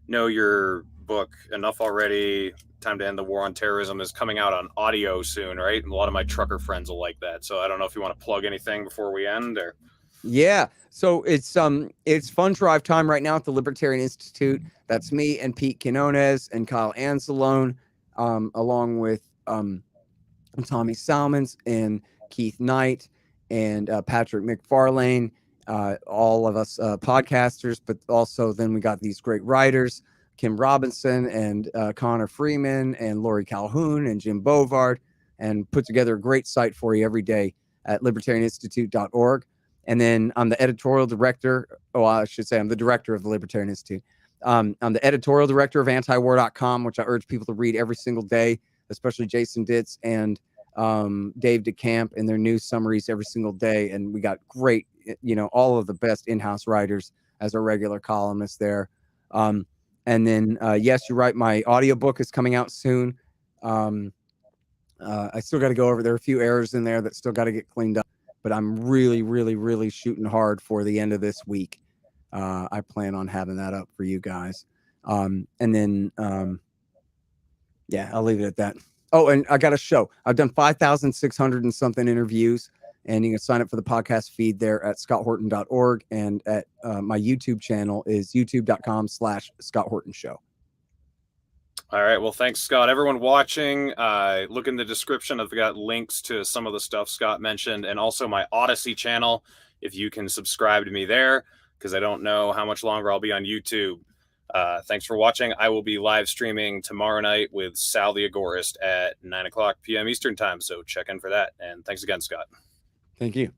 know your book, Enough Already, Time to End the War on Terrorism, is coming out on audio soon, right? And a lot of my trucker friends will like that. So I don't know if you want to plug anything before we end, or... Yeah. So it's fund drive time right now at the Libertarian Institute. That's me and Pete Quinones and Kyle Anzalone, along with Tommy Salmons and Keith Knight and Patrick McFarlane, all of us podcasters, but also then we got these great writers, Kim Robinson and Connor Freeman and Lori Calhoun and Jim Bovard, and put together a great site for you every day at libertarianinstitute.org. And then I'm the editorial director. I should say I'm the director of the Libertarian Institute. I'm the editorial director of antiwar.com, which I urge people to read every single day, especially Jason Ditz and Dave DeCamp and their news summaries every single day. And we got great, all of the best in-house writers as our regular columnists there. And then, yes, you're right. My audiobook is coming out soon. I still got to go over. There are a few errors in there that still got to get cleaned up, but I'm really, really, really shooting hard for the end of this week. I plan on having that up for you guys. And then, yeah, I'll leave it at that. Oh, and I got a show. I've done 5,600 and something interviews, and you can sign up for the podcast feed there at scotthorton.org. And at my YouTube channel is youtube.com/Scott Horton Show. All right. Well, thanks, Scott. Everyone watching, look in the description. I've got links to some of the stuff Scott mentioned, and also my Odyssey channel, if you can subscribe to me there, because I don't know how much longer I'll be on YouTube. Thanks for watching. I will be live streaming tomorrow night with Sal the Agorist at 9 o'clock p.m. Eastern time, so check in for that. And thanks again, Scott. Thank you.